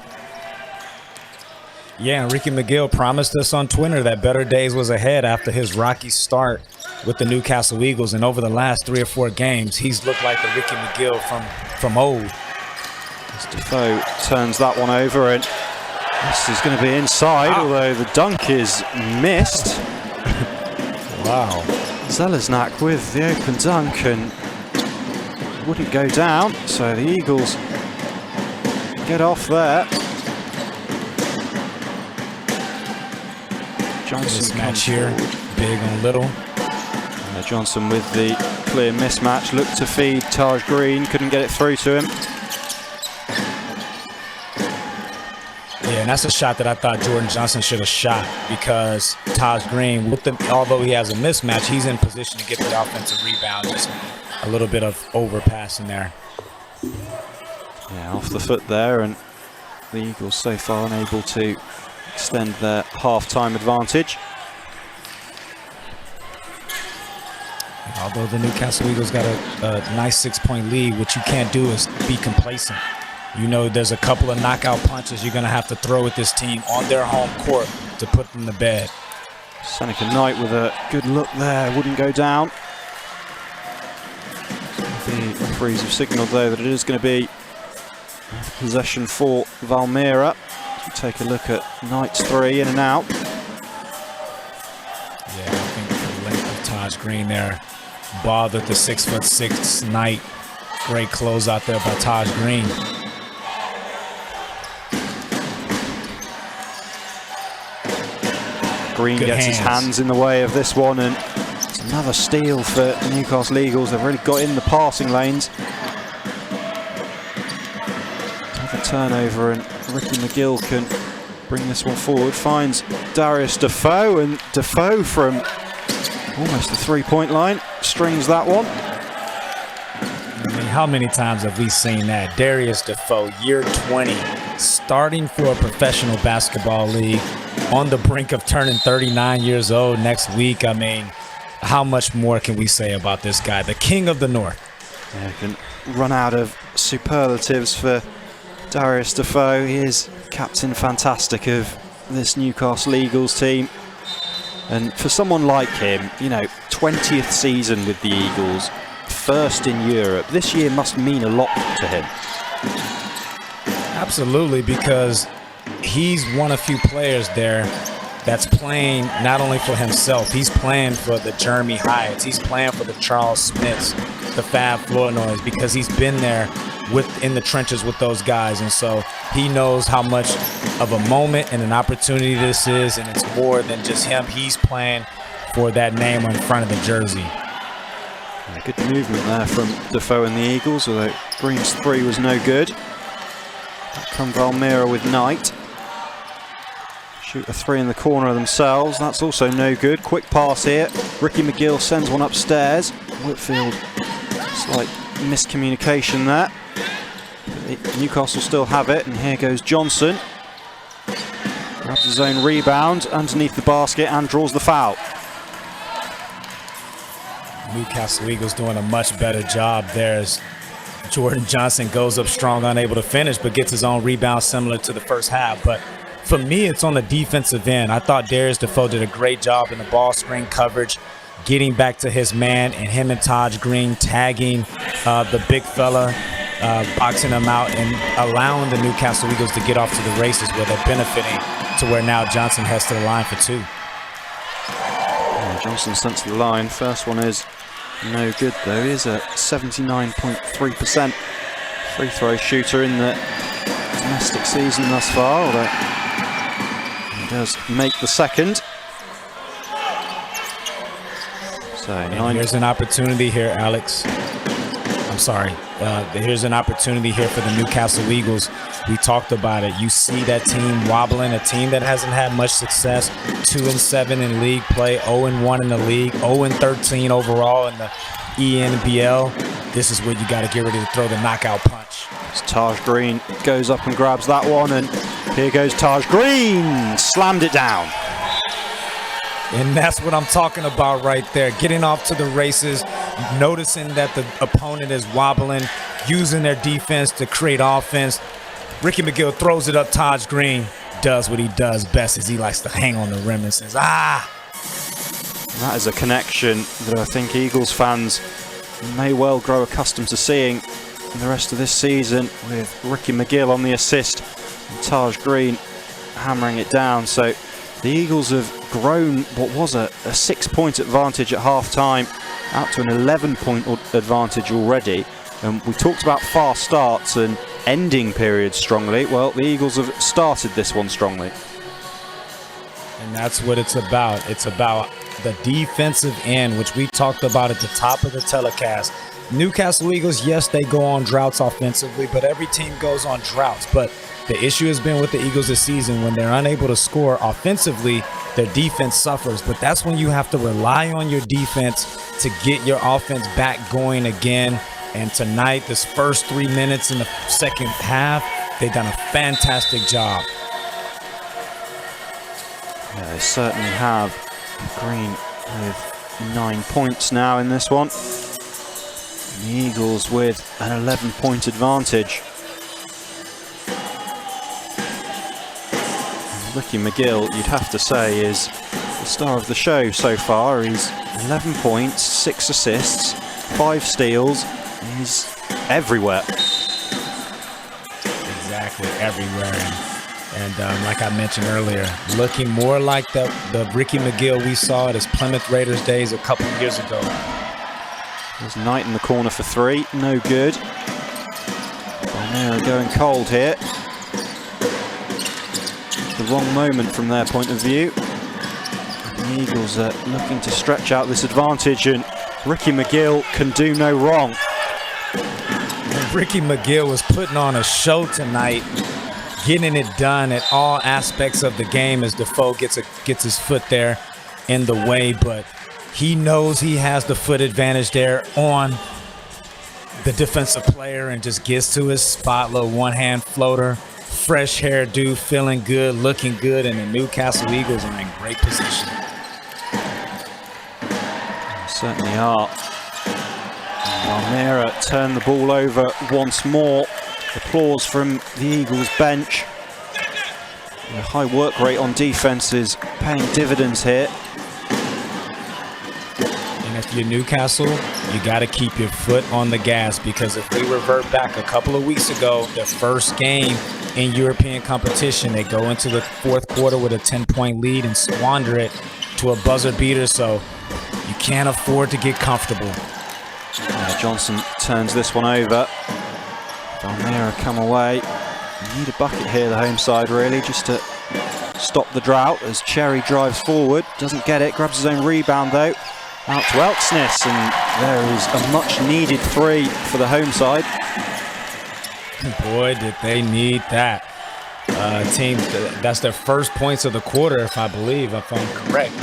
Yeah, and Ricky McGill promised us on Twitter that better days was ahead after his rocky start with the Newcastle Eagles. And over the last 3 or 4 games, he's looked like the Ricky McGill from old. As Defoe turns that one over, and this is going to be inside, although the dunk is missed. Wow. Zeleznak with the open dunk, and wouldn't go down, so the Eagles get off there. Johnson match here, big on little. Johnson with the clear mismatch, looked to feed Taj Green, couldn't get it through to him. Yeah, and that's a shot that I thought Jordan Johnson should have shot, because Taj Green, although he has a mismatch, he's in position to get the offensive rebound. Just a little bit of overpassing there. Yeah, off the foot there, and the Eagles so far unable to extend their half-time advantage. Although the Newcastle Eagles got a nice 6-point lead, what you can't do is be complacent. You know, there's a couple of knockout punches you're going to have to throw at this team on their home court to put them to bed. Seneca Knight with a good look there, wouldn't go down. The referees have signalled though that it is going to be possession for Valmiera. Take a look at Knight's 3, in and out. Yeah, I think the length of Taj Green there bothered the 6'6" Knight. Great close out there by Taj Green. Green Good gets his hands in the way of this one, and it's another steal for the Newcastle Eagles. They've really got in the passing lanes. Another turnover, and Ricky McGill can bring this one forward. Finds Darius Defoe, and Defoe from almost the 3-point line strings that one. I mean, how many times have we seen that? Darius Defoe, year 20, starting for a professional basketball league, on the brink of turning 39 years old next week. I mean, how much more can we say about this guy, the king of the North? Yeah, can run out of superlatives for Darius Defoe. He is captain fantastic of this Newcastle Eagles team. And for someone like him, you know, 20th season with the Eagles, first in Europe, this year must mean a lot to him. Absolutely, because he's one of few players there that's playing not only for himself, he's playing for the Jeremy Hyatts, he's playing for the Charles Smiths, the Fab Flournoys, because he's been there in the trenches with those guys. And so he knows how much of a moment and an opportunity this is, and it's more than just him. He's playing for that name on front of the jersey. Yeah, good movement there from Defoe and the Eagles, although Green's three was no good. Back come Valmiera with Knight. Shoot a three in the corner themselves. That's also no good. Quick pass here. Ricky McGill sends one upstairs. Whitfield, slight miscommunication there. Newcastle still have it, and here goes Johnson. Grabs his own rebound underneath the basket and draws the foul. Newcastle Eagles doing a much better job there as Jordan Johnson goes up strong, unable to finish, but gets his own rebound similar to the first half. But for me, it's on the defensive end. I thought Darius Defoe did a great job in the ball screen coverage, getting back to his man, and him and Taj Green tagging the big fella, boxing him out and allowing the Newcastle Eagles to get off to the races where they're benefiting to where now Johnson heads to the line for two. Yeah, Johnson sent to the line. First one is no good though. He is a 79.3% free throw shooter in the domestic season thus far, although he does make the second. So here's an opportunity here, Alex. I'm sorry. Here's an opportunity here for the Newcastle Eagles. We talked about it. You see that team wobbling, a team that hasn't had much success. 2-7 in league play, 0-1 in the league, 0-13 overall in the ENBL. This is where you got to get ready to throw the knockout punch. As Taj Green goes up and grabs that one, and here goes Taj Green, slammed it down. And that's what I'm talking about right there. Getting off to the races, noticing that the opponent is wobbling, using their defense to create offense. Ricky McGill throws it up. Taj Green does what he does best, as he likes to hang on the rim and says, ah! That is a connection that I think Eagles fans may well grow accustomed to seeing in the rest of this season, with Ricky McGill on the assist and Taj Green hammering it down. So the Eagles have grown what was a 6-point advantage at half-time out to an 11-point advantage already. And we talked about fast starts and ending periods strongly. Well, the Eagles have started this one strongly. And that's what it's about. It's about the defensive end, which we talked about at the top of the telecast. Newcastle Eagles, yes, they go on droughts offensively, but every team goes on droughts. But the issue has been with the Eagles this season, when they're unable to score offensively, their defense suffers. But that's when you have to rely on your defense to get your offense back going again. And tonight, this first 3 minutes in the second half, they've done a fantastic job. Yeah, they certainly have. Green with 9 points now in this one. And the Eagles with an 11-point advantage. Ricky McGill, you'd have to say, is the star of the show so far. He's 11 points, 6 assists, 5 steals. He's everywhere. Exactly, everywhere. And like I mentioned earlier, looking more like the Ricky McGill we saw at his Plymouth Raiders days a couple of years ago. There's Knight in the corner for three, no good. Valmiera going cold here. The wrong moment from their point of view. The Eagles are looking to stretch out this advantage, and Ricky McGill can do no wrong. Ricky McGill was putting on a show tonight, getting it done at all aspects of the game as Defoe gets his foot there in the way, but he knows he has the foot advantage there on the defensive player and just gets to his spot. Little one-hand floater, fresh hairdo, feeling good, looking good, and the Newcastle Eagles are in great position. They certainly are. Valmiera turned the ball over once more. Applause from the Eagles bench. The high work rate on defense is paying dividends here. And if you're Newcastle, you got to keep your foot on the gas, because if we revert back a couple of weeks ago, their first game in European competition. They go into the fourth quarter with a 10-point lead and squander it to a buzzer beater, so you can't afford to get comfortable. Johnson turns this one over. Valmiera come away. You need a bucket here, the home side, really, just to stop the drought as Cherry drives forward. Doesn't get it, grabs his own rebound though. Out to Elksness, and there is a much-needed three for the home side. Boy, did they need that. Team, that's their first points of the quarter, if I'm correct.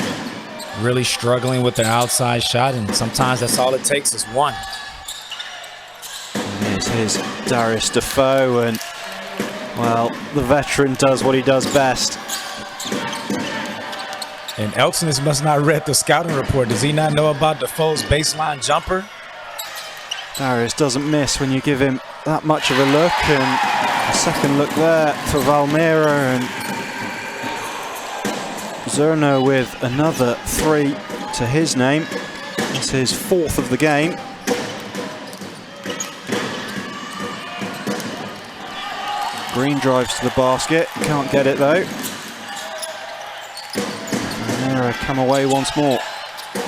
Really struggling with their outside shot, and sometimes that's all it takes is one. And here's Darius Defoe, and, well, the veteran does what he does best. And Elksness must not read the scouting report. Does he not know about Defoe's baseline jumper? Darius doesn't miss when you give him that much of a look, and a second look there for Valmiera, and Zerno with another three to his name. That's his fourth of the game. Green drives to the basket, can't get it though. Valmiera come away once more.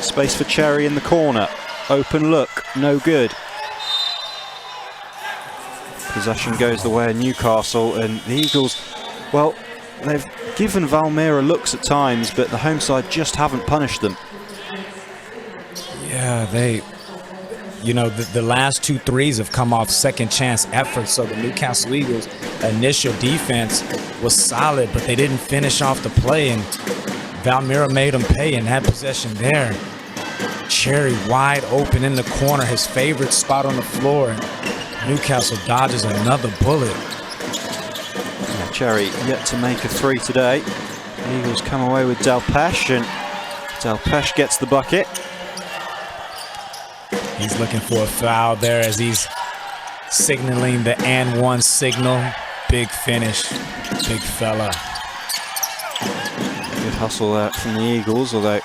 Space for Cherry in the corner. Open look, no good. Possession goes the way of Newcastle, and the Eagles, well, they've given Valmiera looks at times, but the home side just haven't punished them. Yeah, the last 2 threes have come off second chance efforts, so the Newcastle Eagles' initial defense was solid, but they didn't finish off the play, and Valmiera made them pay in that possession there. Cherry wide open in the corner, his favorite spot on the floor, and Newcastle dodges another bullet. Yeah, Cherry yet to make a three today. The Eagles come away with Delpesh, and Delpesh gets the bucket. He's looking for a foul there as he's signaling the and one signal. Big finish, big fella. Good hustle there from the Eagles, although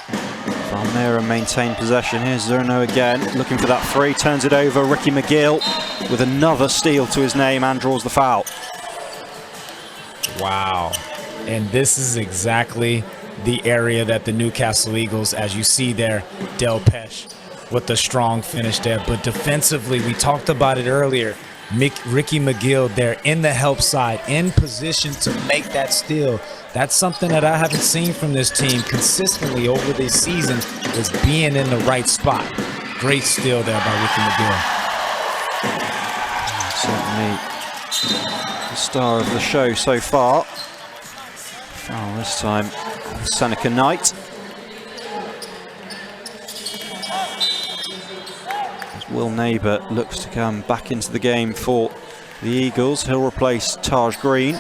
Valmiera maintained possession. Here's Zerno again, looking for that three, turns it over. Ricky McGill with another steal to his name and draws the foul. Wow. And this is exactly the area that the Newcastle Eagles, as you see there, Delpesh with the strong finish there. But defensively, we talked about it earlier, Ricky McGill there in the help side, in position to make that steal. That's something that I haven't seen from this team consistently over this season, is being in the right spot. Great steal there by Ricky McGill. Certainly the star of the show so far. Foul this time, Seneca Knight. As Will Neighbour looks to come back into the game for the Eagles. He'll replace Taj Green.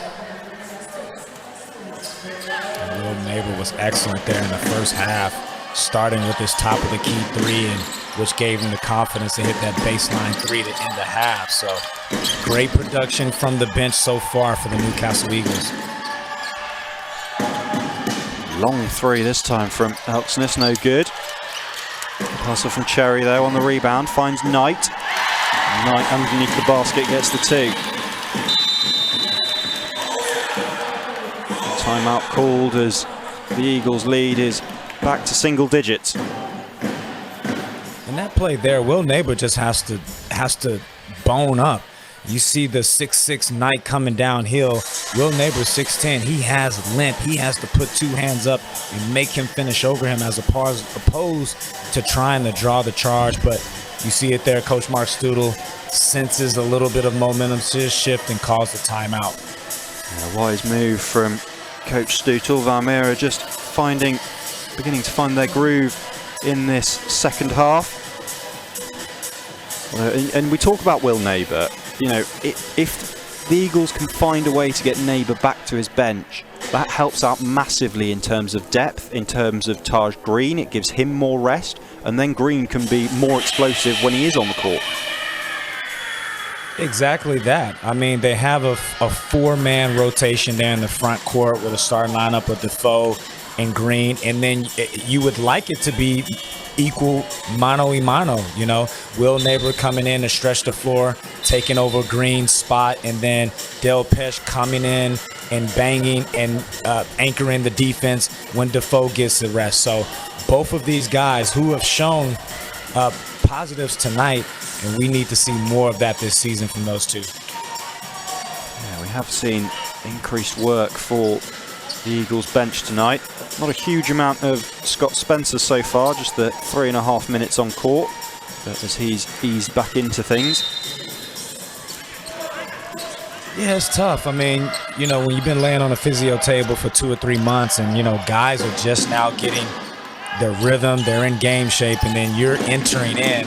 Will Neighbour was excellent there in the first half, starting with his top of the key three, and which gave him the confidence to hit that baseline three to end the half. So great production from the bench so far for the Newcastle Eagles. Long three this time from Elksness, no good. Hustle from Cherry though on the rebound, finds Knight. Knight underneath the basket gets the two. Timeout called as the Eagles' lead is back to single digits. In that play there, Will Neighbour just has to bone up. You see the 6'6" Knight coming downhill. Will Neighbour 6'10". He has length. He has to put two hands up and make him finish over him as opposed to trying to draw the charge. But you see it there. Coach Mark Studel senses a little bit of momentum shift and calls the timeout. A wise move from Coach Studel. Valmiera just beginning to find their groove in this second half. And we talk about Will Neighbour. You know, if the Eagles can find a way to get Neighbour back to his bench, that helps out massively in terms of depth, in terms of Taj Green. It gives him more rest, and then Green can be more explosive when he is on the court. Exactly that. I mean, they have a four-man rotation there in the front court with a starting lineup of Defoe and Green, and then you would like it to be equal mano a mano. You know, Will Neighbor coming in to stretch the floor, taking over Green's spot, and then Del Pesh coming in and banging and anchoring the defense when Defoe gets the rest. So both of these guys who have shown positives tonight, and we need to see more of that this season from those two. Yeah, we have seen increased work for the Eagles bench tonight. Not a huge amount of Scott Spencer so far, just the 3.5 minutes on court, but as he's eased back into things. Yeah, it's tough. I mean, you know, when you've been laying on a physio table for 2 or 3 months and, you know, guys are just now getting their rhythm, they're in game shape, and then you're entering in,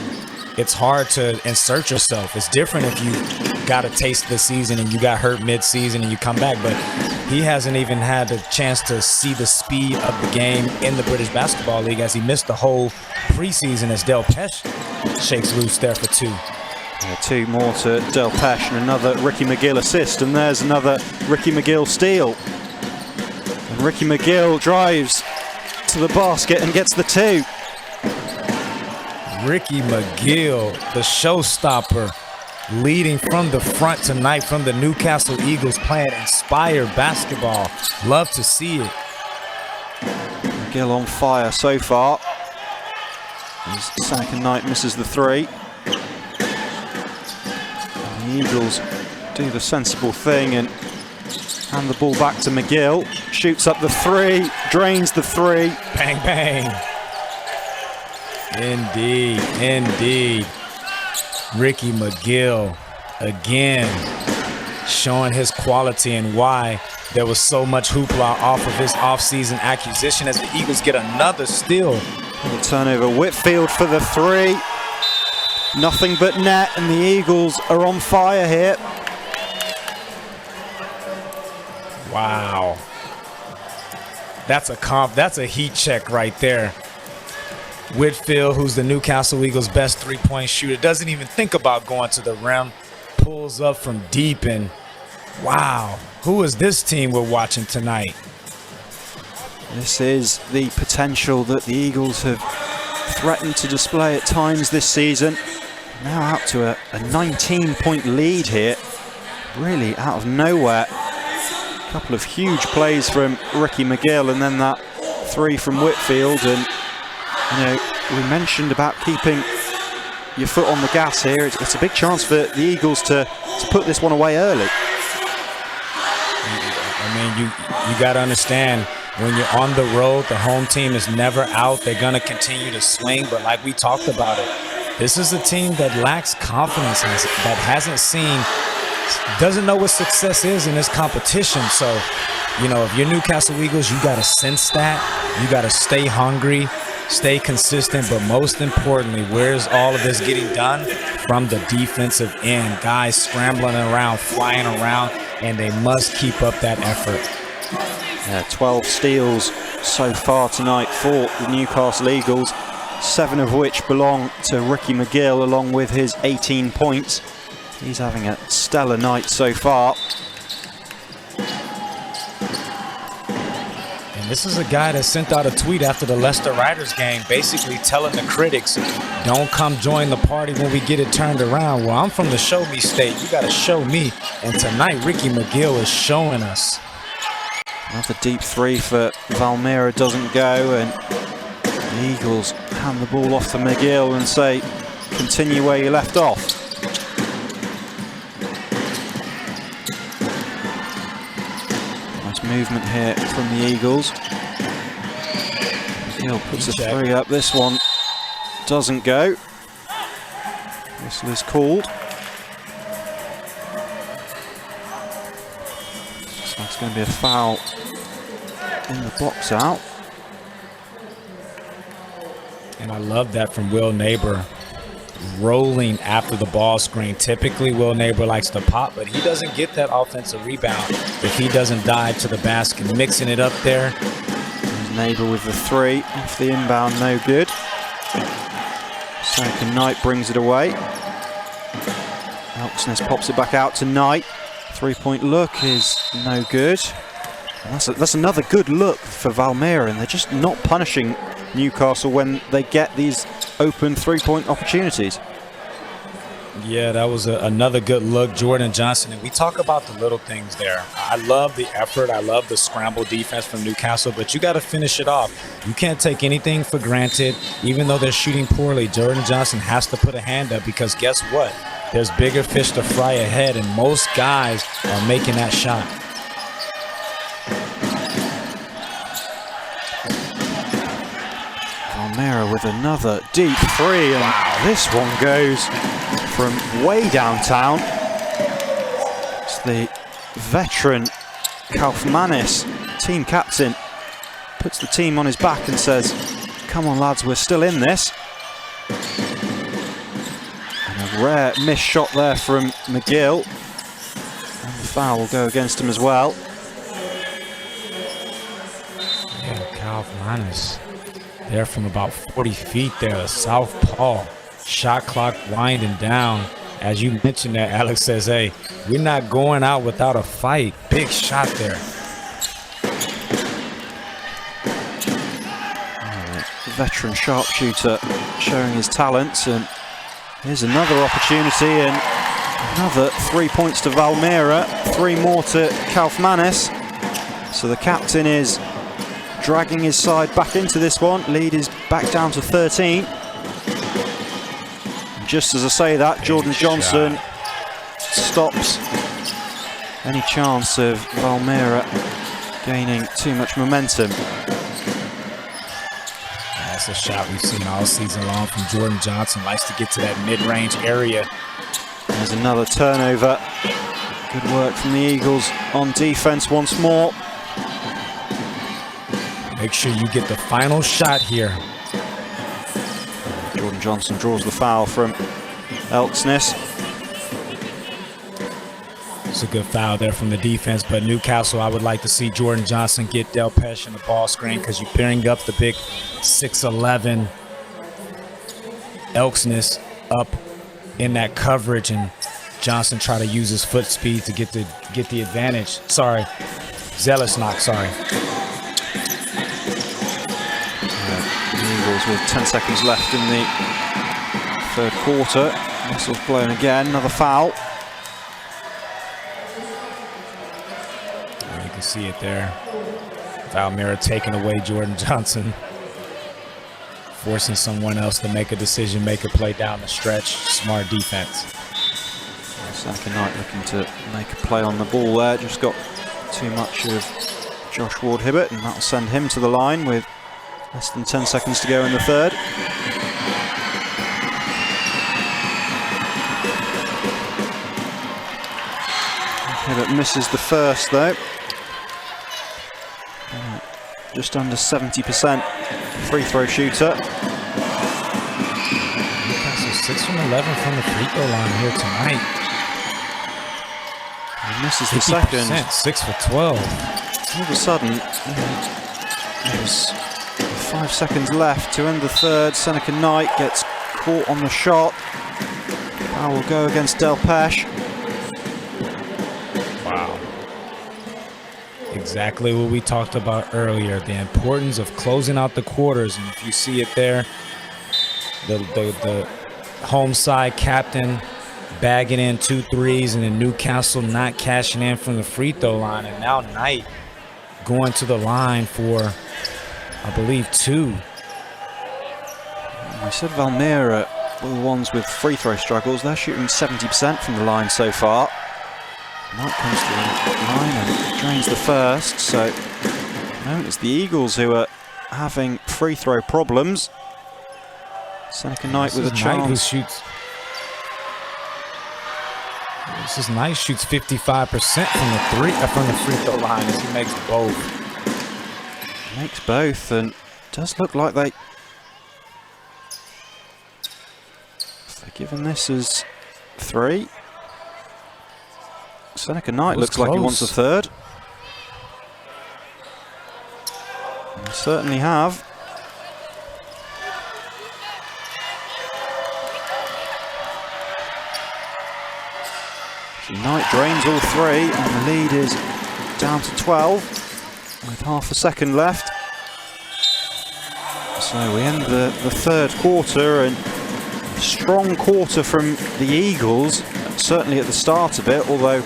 it's hard to insert yourself. It's different if you got a taste of the season and you got hurt mid-season and you come back, but he hasn't even had the chance to see the speed of the game in the British Basketball League, as he missed the whole preseason as Del Pesh shakes loose there for 2. Yeah, 2 more to Del Pesh and another Ricky McGill assist, and there's another Ricky McGill steal. And Ricky McGill drives to the basket and gets the 2. Ricky McGill, the showstopper, leading from the front tonight from the Newcastle Eagles, playing inspired basketball. Love to see it. McGill on fire so far. His second night misses the 3. And the Eagles do the sensible thing and hand the ball back to McGill. Shoots up the 3, drains the 3. Bang, bang. Indeed, indeed. Ricky McGill again showing his quality and why there was so much hoopla off of his offseason acquisition, as the Eagles get another steal. The turnover, Whitfield for the 3. Nothing but net, and the Eagles are on fire here. Wow. That's a heat check right there. Whitfield, who's the Newcastle Eagles' best three-point shooter, doesn't even think about going to the rim, pulls up from deep, and wow, who is this team we're watching tonight? This is the potential that the Eagles have threatened to display at times this season. Now out to a 19-point lead here, really out of nowhere. A couple of huge plays from Ricky McGill, and then that 3 from Whitfield. And you know, we mentioned about keeping your foot on the gas here. It's a big chance for the Eagles to put this one away early. I mean, you got to understand, when you're on the road, the home team is never out. They're going to continue to swing, but like we talked about it, this is a team that lacks confidence, that hasn't seen, doesn't know what success is in this competition. So, you know, if you're Newcastle Eagles, you got to sense that. You got to stay hungry, stay consistent, but most importantly, where's all of this getting done? From the defensive end. Guys scrambling around, flying around, and they must keep up that effort. Yeah, 12 steals so far tonight for the Newcastle Eagles, 7 of which belong to Ricky McGill, along with his 18 points. He's having a stellar night so far. And this is a guy that sent out a tweet after the Leicester Riders game, basically telling the critics, don't come join the party when we get it turned around. Well, I'm from the show me state. You got to show me. And tonight, Ricky McGill is showing us. Another deep 3 for Valmiera doesn't go, and the Eagles hand the ball off to McGill and say, continue where you left off. Nice movement here from the Eagles. McGill puts a 3 up. This one doesn't go. Whistle is called. So it's going to be a foul in the box out. And I love that from Will Neighbor, rolling after the ball screen. Typically, Will Neighbor likes to pop, but he doesn't get that offensive rebound if he doesn't dive to the basket. Mixing it up there. There's Neighbor with the 3 off the inbound, no good. Second Knight brings it away. Elksness pops it back out to Knight. 3-point look is no good. And that's another good look for Valmiera, and they're just not punishing Newcastle when they get these open three-point opportunities. Yeah, that was another good look, Jordan Johnson. And we talk about the little things there. I love the effort. I love the scramble defense from Newcastle, but you got to finish it off. You can't take anything for granted. Even though they're shooting poorly, Jordan Johnson has to put a hand up because guess what? There's bigger fish to fry ahead, and most guys are making that shot. Valmiera with another deep three, and wow, this one goes from way downtown. It's the veteran Kaufmanis, team captain, puts the team on his back and says, come on lads, we're still in this. And a rare missed shot there from McGill, and the foul will go against him as well. Yeah, Kaufmanis there from about 40 feet there, a southpaw. Shot clock winding down. As you mentioned that, Alex says, hey, we're not going out without a fight. Big shot there. Veteran sharpshooter showing his talents, and here's another opportunity, and another 3 points to Valmiera, 3 more to Kaufmanis. So the captain is dragging his side back into this one. Lead is back down to 13. Just as I say that, Jordan Johnson stops any chance of Valmiera gaining too much momentum. That's a shot we've seen all season long from Jordan Johnson. Likes to get to that mid-range area. There's another turnover. Good work from the Eagles on defense once more. Make sure you get the final shot here. Jordan Johnson draws the foul from Elksnis. It's a good foul there from the defense, but Newcastle, I would like to see Jordan Johnson get Delpesh in the ball screen because you bring up the big 6'11" Elksnis up in that coverage, and Johnson try to use his foot speed to get the advantage. Sorry, Zelisnak, sorry. Eagles with 10 seconds left in the third quarter. Whistle's blown again, another foul. You can see it there. Valmiera taking away Jordan Johnson, forcing someone else to make a decision, make a play down the stretch. Smart defense. Seneca Knight looking to make a play on the ball there. Just got too much of Josh Ward-Hibbert, and that'll send him to the line with less than 10 seconds to go in the third. Hibbert misses the first though. Just under 70% free throw shooter. Newcastle 6 from 11 from the free throw line here tonight. He misses the second. 6 for 12. All of a sudden, there's 5 seconds left to end the third. Seneca Knight gets caught on the shot. Foul will go against Delpesh. Wow. Exactly what we talked about earlier, the importance of closing out the quarters. And if you see it there, the home side captain bagging in 2 threes, and then Newcastle not cashing in from the free throw line. And now Knight going to the line for, I believe, 2. I said Valmiera were the ones with free throw struggles. They're shooting 70% from the line so far. Knight comes to the line and drains the first. So at the moment it's the Eagles who are having free throw problems. Seneca Knight with a chance. Who shoots. This is Knight shoots 55% from the free throw line as he makes both. Makes both, and does look like they're giving this as 3. Seneca Knight looks like he wants a third. They certainly have. So Knight drains all 3, and the lead is down to 12 with half a second left. So we end the third quarter, and strong quarter from the Eagles, certainly at the start of it, although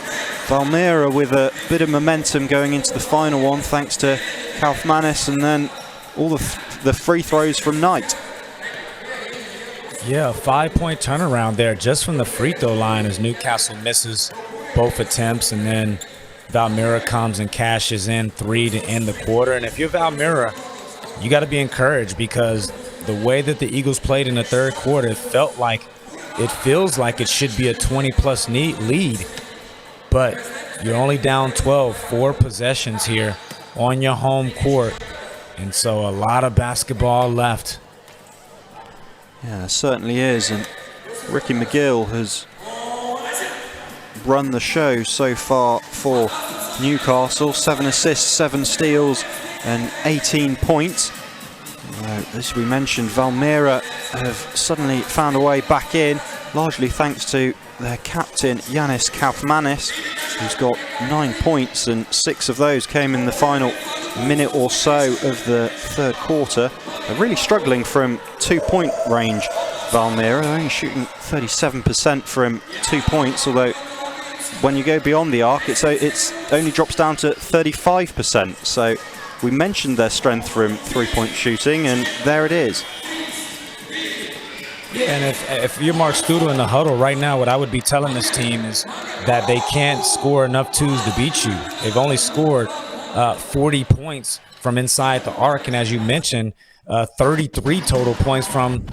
Valmiera with a bit of momentum going into the final one thanks to Kaufmanis, and then all the free throws from Knight. Yeah, a 5-point turnaround there just from the free throw line as Newcastle misses both attempts, and then Valmiera comes and cashes in 3 to end the quarter. And if you're Valmiera, you got to be encouraged, because the way that the Eagles played in the third quarter, it feels like it should be a 20-plus lead, but you're only down 12, 4 possessions here on your home court, and so a lot of basketball left. Yeah, there certainly is, and Ricky McGill has run the show so far for Newcastle. 7 assists, 7 steals, and 18 points. As we mentioned, Valmiera have suddenly found a way back in, largely thanks to their captain, Yanis Kaufmanis, who's got 9 points, and 6 of those came in the final minute or so of the third quarter. They're really struggling from 2-point range, Valmiera. They're only shooting 37% from 2 points, although when you go beyond the arc, it's only drops down to 35%. So we mentioned their strength from 3-point shooting, and there it is. Yeah, and if you're Mark Studel in the huddle right now, what I would be telling this team is that they can't score enough twos to beat you. They've only scored 40 points from inside the arc, and as you mentioned, 33 total points from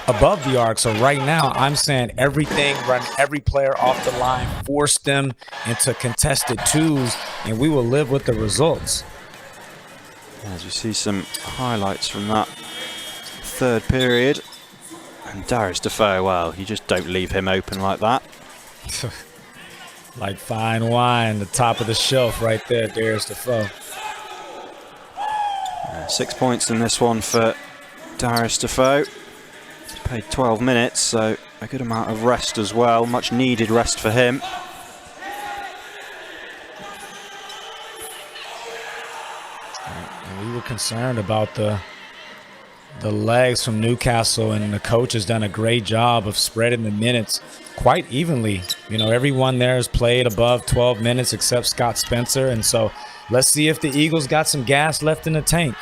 above the arc. So right now, I'm saying everything, run every player off the line, force them into contested twos, and we will live with the results. As you see some highlights from that third period. And Darius Defoe, well, you just don't leave him open like that. Like fine wine, the top of the shelf right there, Darius Defoe. 6 points in this one for Darius Defoe. He's played 12 minutes, so a good amount of rest as well. Much needed rest for him. We were concerned about the legs from Newcastle, and the coach has done a great job of spreading the minutes quite evenly. You know, everyone there has played above 12 minutes except Scott Spencer, and so let's see if the Eagles got some gas left in the tank.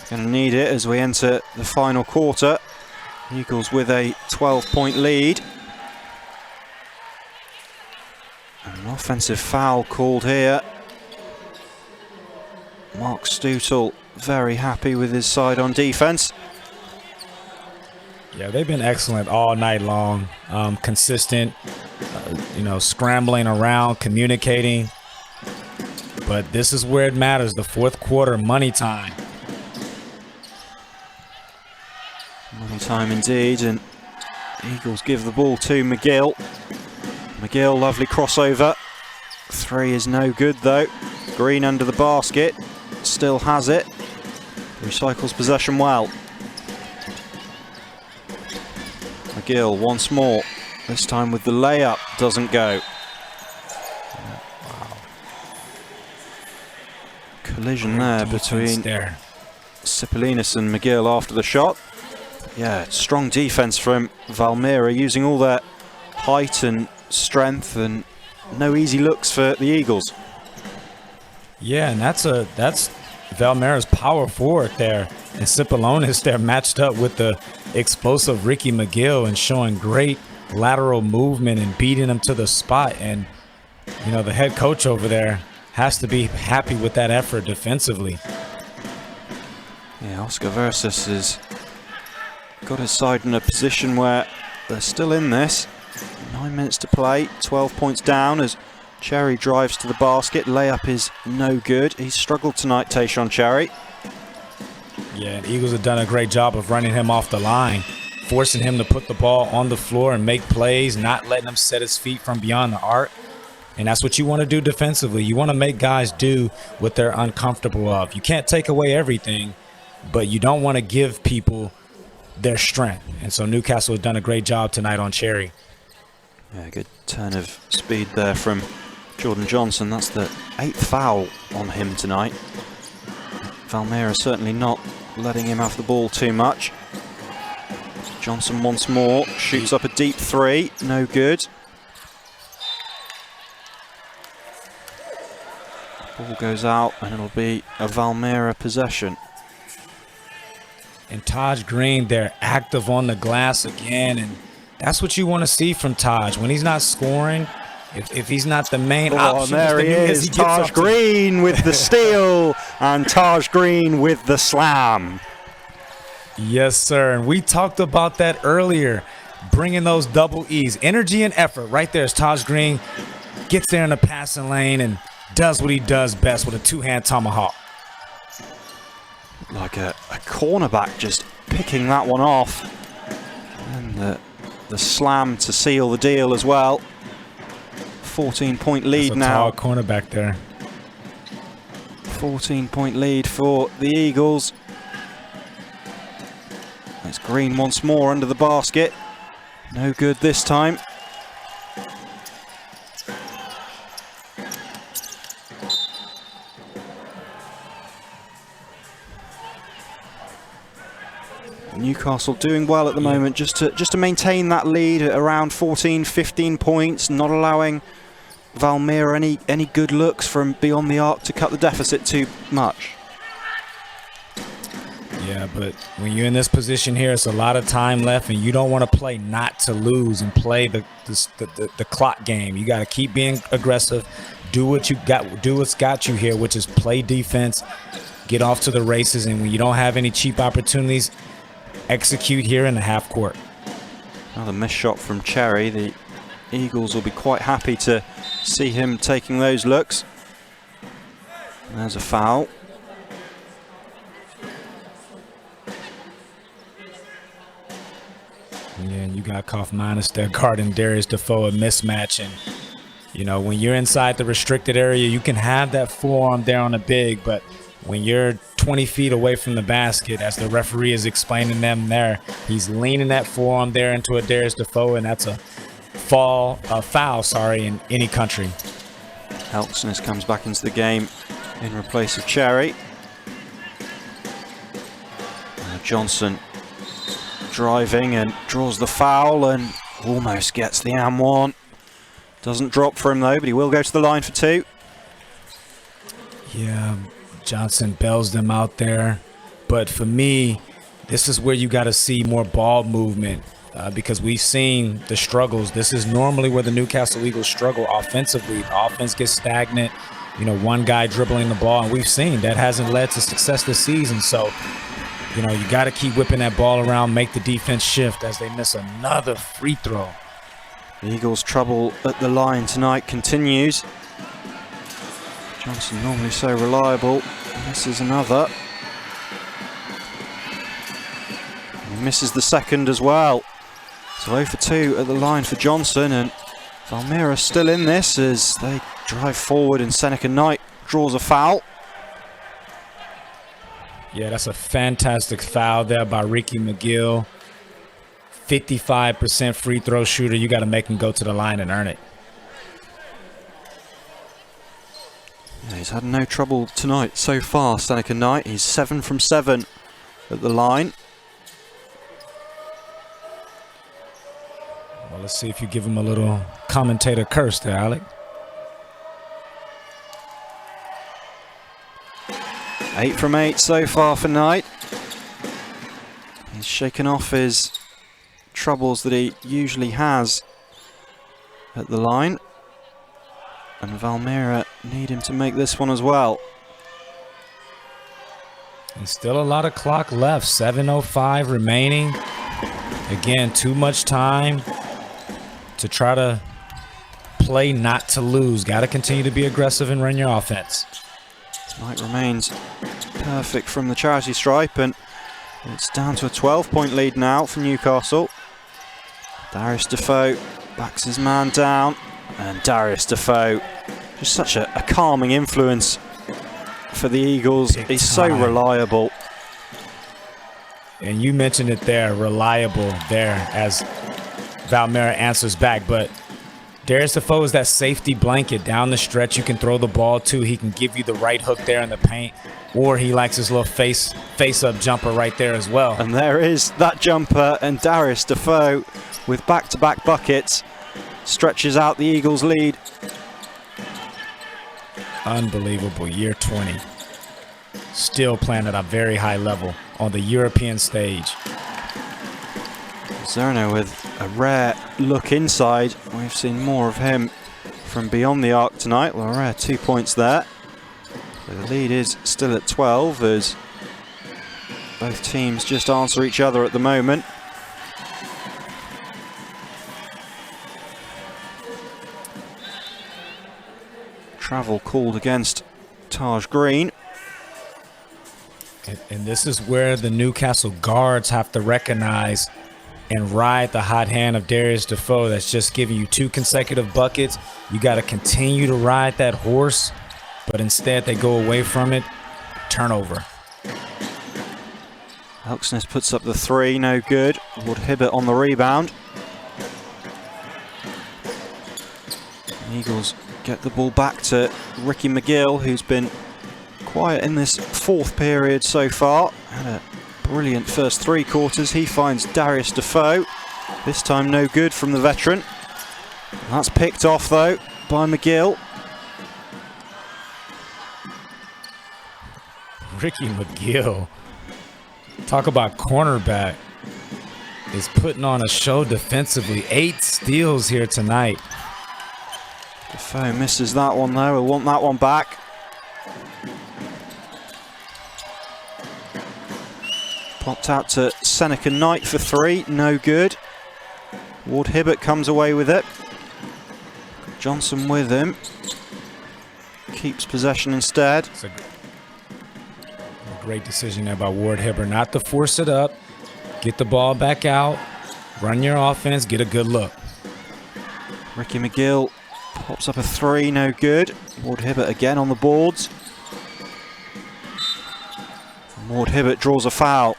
Going to need it as we enter the final quarter. Eagles with a 12-point lead. An offensive foul called here. Mark Stutel very happy with his side on defense. Yeah, they've been excellent all night long. Consistent, scrambling around, communicating. But this is where it matters, the fourth quarter, money time. Money time indeed, and Eagles give the ball to McGill. McGill, lovely crossover. 3 is no good though. Green under the basket, still has it. Recycles possession well. McGill once more, this time with the layup, doesn't go. Wow. Collision there between Cipolinas and McGill after the shot. Yeah, strong defense from Valmiera, using all their height and strength, and no easy looks for the Eagles. Yeah, and that's Valmiera's power forward there, and Cipolinas there matched up with the explosive Ricky McGill and showing great lateral movement and beating him to the spot. And the head coach over there has to be happy with that effort defensively. Yeah, Oscar Versus has got his side in a position where they're still in this. 9 minutes to play, 12 points down as Cherry drives to the basket. Layup is no good. He's struggled tonight, Tayshaun Cherry. Yeah, and Eagles have done a great job of running him off the line, forcing him to put the ball on the floor and make plays, not letting him set his feet from beyond the arc. And that's what you want to do defensively. You want to make guys do what they're uncomfortable of. You can't take away everything, but you don't want to give people their strength. And so Newcastle has done a great job tonight on Cherry. Yeah, good turn of speed there from Jordan Johnson. That's the 8th foul on him tonight. Valmiera certainly not letting him have the ball too much. Johnson once more, shoots up a deep three, no good. Ball goes out and it'll be a Valmiera possession. And Taj Green, they're active on the glass again, and that's what you want to see from Taj. When he's not scoring, if he's not the main option, there he is, Taj Green with the steal and Taj Green with the slam. Yes, sir, and we talked about that earlier, bringing those double E's. Energy and effort right there as Taj Green gets there in the passing lane and does what he does best with a two-hand tomahawk. Like a cornerback just picking that one off. And the slam to seal the deal as well. 14-point lead now. Tall cornerback there. 14-point lead for the Eagles. It's Green once more under the basket. No good this time. Newcastle doing well at the moment, just to maintain that lead at around 14, 15 points, not allowing Valmiera any good looks from beyond the arc to cut the deficit too much. Yeah, but when you're in this position here, it's a lot of time left, and you don't want to play not to lose and play the clock game. You got to keep being aggressive, do what you got, do what's got you here, which is play defense, get off to the races, and when you don't have any cheap opportunities, execute here in the half court. Another missed shot from Cherry. The Eagles will be quite happy to see him taking those looks. There's a foul. Yeah, and you got Kaufmanis there guarding Darius Defoe, a mismatch. And, you know, when you're inside the restricted area, you can have that forearm there on a big, but when you're 20 feet away from the basket, as the referee is explaining them there, he's leaning that forearm there into a Darius Defoe, and that's a foul, in any country. Elksness comes back into the game in replace of Cherry. Johnson driving and draws the foul and almost gets the and one. Doesn't drop for him though, but he will go to the line for two. Yeah, Johnson bails them out there. But for me, this is where you got to see more ball movement because we've seen the struggles. This is normally where the Newcastle Eagles struggle offensively. The offense gets stagnant. You know, one guy dribbling the ball, and we've seen that hasn't led to success this season. So, you know, you got to keep whipping that ball around, make the defense shift as they miss another free throw. The Eagles' trouble at the line tonight continues. Johnson, normally so reliable, misses another. He misses the second as well. So 0 for 2 at the line for Johnson, and Valmiera still in this as they drive forward and Seneca Knight draws a foul. Yeah, that's a fantastic foul there by Ricky McGill. 55% free throw shooter. You got to make him go to the line and earn it. Yeah, he's had no trouble tonight so far, Seneca Knight. He's 7 from 7 at the line. Well, let's see if you give him a little commentator curse there, Alec. 8 from 8 so far for Knight. He's shaken off his troubles that he usually has at the line. And Valmiera need him to make this one as well. And still a lot of clock left. 7:05 remaining. Again, too much time to try to play not to lose. Got to continue to be aggressive and run your offense. Knight remains perfect from the charity stripe, and it's down to a 12-point lead now for Newcastle. Darius Defoe backs his man down, and Darius Defoe, just such a calming influence for the Eagles. He's so reliable. And you mentioned it there, reliable there as Valmiera answers back, but Darius Defoe is that safety blanket down the stretch. You can throw the ball to. He can give you the right hook there in the paint, or he likes his little face-up jumper right there as well. And there is that jumper, and Darius Defoe with back-to-back buckets stretches out the Eagles' lead. Unbelievable. Year 20. Still playing at a very high level on the European stage. Zerno with a rare look inside. We've seen more of him from beyond the arc tonight. Well, a rare 2 points there. So the lead is still at 12 as both teams just answer each other at the moment. Travel called against Taj Green. And this is where the Newcastle guards have to recognize and ride the hot hand of Darius Defoe that's just giving you 2 consecutive buckets. You got to continue to ride that horse, but instead they go away from it. Turnover. Elksness puts up the 3, no good. Wood Hibbert on the rebound. The Eagles get the ball back to Ricky McGill, who's been quiet in this 4th period so far. Had a brilliant first 3 quarters. He finds Darius Defoe. This time no good from the veteran. That's picked off though by McGill. Ricky McGill, talk about cornerback, is putting on a show defensively. 8 steals here tonight. Defoe misses that one though. We'll want that one back. Popped out to Seneca Knight for 3, no good. Ward Hibbert comes away with it. Johnson with him. Keeps possession instead. It's a great decision there by Ward Hibbert not to force it up. Get the ball back out. Run your offense. Get a good look. Ricky McGill pops up a 3, no good. Ward Hibbert again on the boards. And Ward Hibbert draws a foul.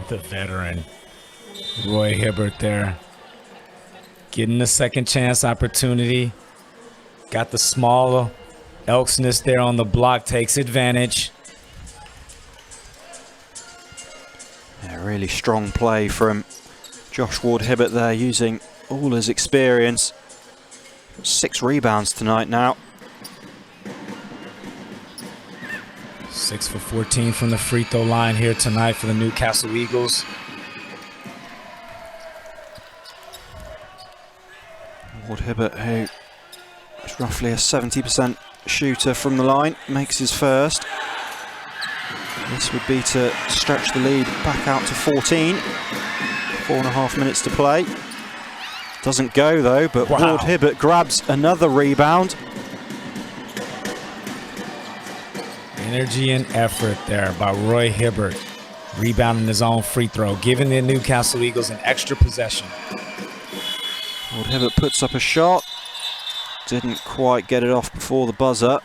The veteran, Roy Hibbert there. Getting a second chance opportunity. Got the small Elksness there on the block, takes advantage. Yeah, really strong play from Josh Ward Hibbert there, using all his experience. 6 rebounds tonight now. 6 for 14 from the free throw line here tonight for the Newcastle Eagles. Ward Hibbert, who is roughly a 70% shooter from the line, makes his first. This would be to stretch the lead back out to 14. 4.5 minutes to play. Doesn't go though, but wow. Ward Hibbert grabs another rebound. Energy and effort there by Roy Hibbert, rebounding his own free throw, giving the Newcastle Eagles an extra possession. Ward Hibbert puts up a shot. Didn't quite get it off before the buzzer.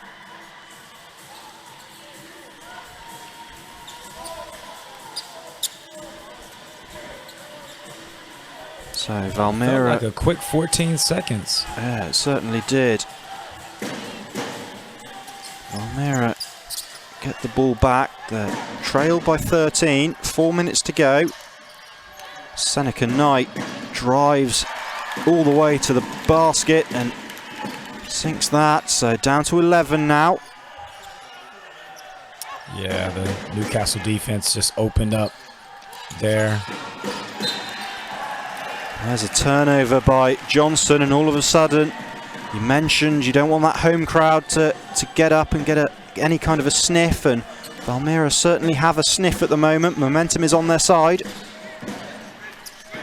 So Valmiera, felt like a quick 14 seconds. Yeah, it certainly did. Valmiera get the ball back. They're trailed by 13. 4 minutes to go. Seneca Knight drives all the way to the basket and sinks that. So down to 11 now. Yeah, the Newcastle defense just opened up there. There's a turnover by Johnson, and all of a sudden, you mentioned you don't want that home crowd to get up and get any kind of a sniff, and Valmiera certainly have a sniff at the moment. Momentum is on their side.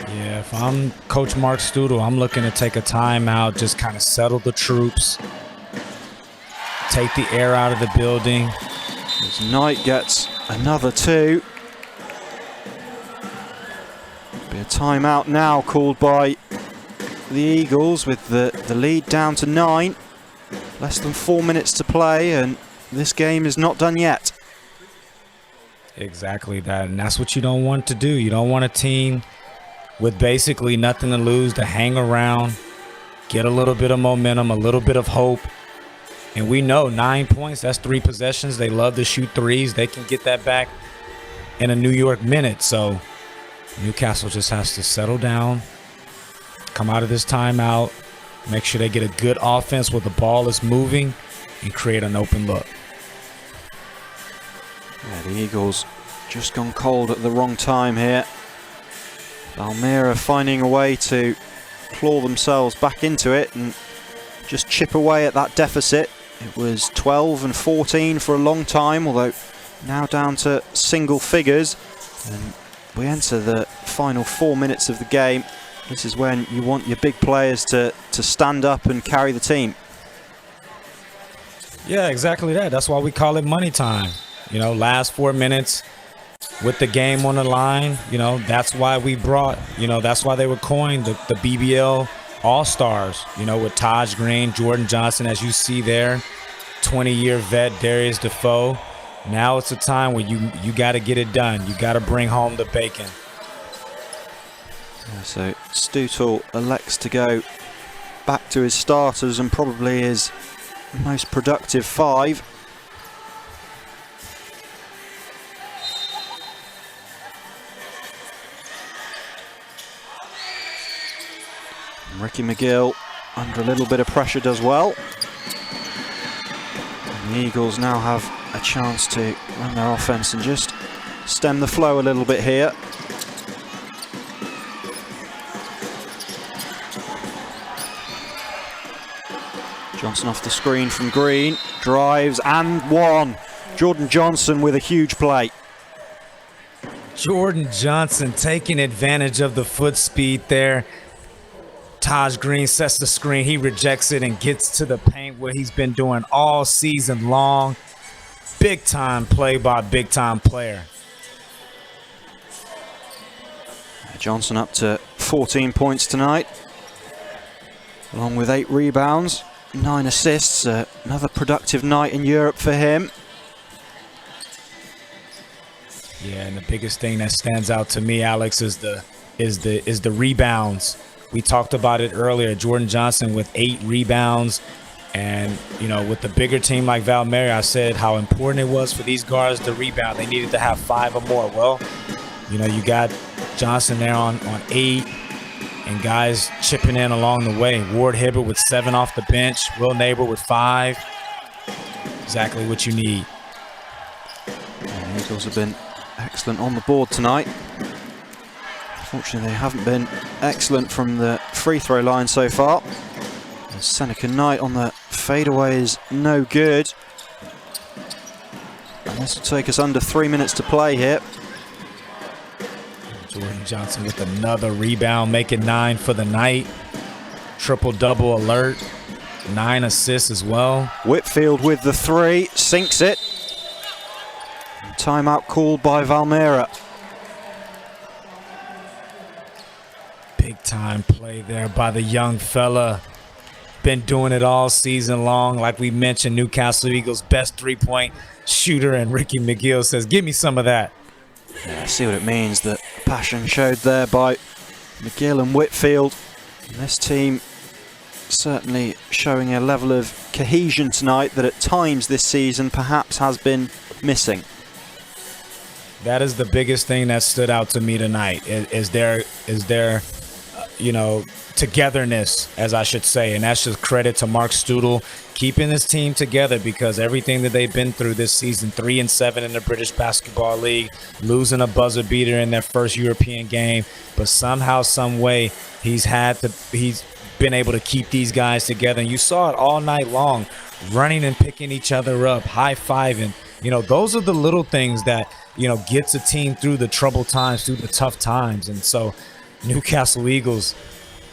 Yeah, if I'm Coach Mark Studel, I'm looking to take a timeout, just kind of settle the troops, take the air out of the building. As Knight gets another 2. Be a timeout now called by the Eagles with the lead down to 9. Less than 4 minutes to play, and this game is not done yet. Exactly that, and that's what you don't want to do. You don't want a team with basically nothing to lose, to hang around, get a little bit of momentum, a little bit of hope. And we know 9 points, that's 3 possessions. They love to shoot threes. They can get that back in a New York minute. So Newcastle just has to settle down, come out of this timeout, make sure they get a good offense where the ball is moving, and create an open look. Yeah, the Eagles just gone cold at the wrong time here. Valmiera finding a way to claw themselves back into it and just chip away at that deficit. It was 12 and 14 for a long time, although now down to single figures. And we enter the final 4 minutes of the game. This is when you want your big players to stand up and carry the team. Yeah, exactly that. That's why we call it money time. You know, last 4 minutes with the game on the line. You know, that's why we brought, that's why they were coined the BBL All-Stars, with Taj Green, Jordan Johnson, as you see there, 20-year vet Darius Defoe. Now it's a time where you got to get it done. You got to bring home the bacon. Yeah, so Stutel elects to go back to his starters and probably his most productive 5. Ricky McGill, under a little bit of pressure, does well. And the Eagles now have a chance to run their offense and just stem the flow a little bit here. Johnson off the screen from Green, drives and one. Jordan Johnson with a huge play. Jordan Johnson taking advantage of the foot speed there. Taj Green sets the screen, he rejects it and gets to the paint where he's been doing all season long. Big time play by a big time player. Johnson up to 14 points tonight, along with 8 rebounds, 9 assists. Another productive night in Europe for him. Yeah, and the biggest thing that stands out to me, Alex, is the rebounds. We talked about it earlier. Jordan Johnson with 8 rebounds. And, with the bigger team like Valmiera, I said how important it was for these guards to rebound. They needed to have 5 or more. Well, you got Johnson there on 8 and guys chipping in along the way. Ward Hibbert with 7 off the bench. Will Neighbor with 5. Exactly what you need. And the Eagles have been excellent on the board tonight. Unfortunately, they haven't been excellent from the free throw line so far. And Seneca Knight on the fadeaway is no good. And this will take us under 3 minutes to play here. Jordan Johnson with another rebound, making 9 for the night. Triple-double alert. 9 assists as well. Whitfield with the 3, sinks it. And timeout called by Valmiera. Big time play there by the young fella. Been doing it all season long. Like we mentioned, Newcastle Eagles' best 3-point shooter, and Ricky McGill says, give me some of that. Yeah, see what it means, the passion showed there by McGill and Whitfield. And this team certainly showing a level of cohesion tonight that at times this season perhaps has been missing. That is the biggest thing that stood out to me tonight. Is there togetherness, as I should say, and that's just credit to Mark Stutel keeping this team together, because everything that they've been through this season, 3-7 in the British Basketball League, losing a buzzer beater in their first European game, but somehow, some way, he's been able to keep these guys together. And you saw it all night long, running and picking each other up, high-fiving. Those are the little things that gets a team through the troubled times, through the tough times. And so Newcastle Eagles,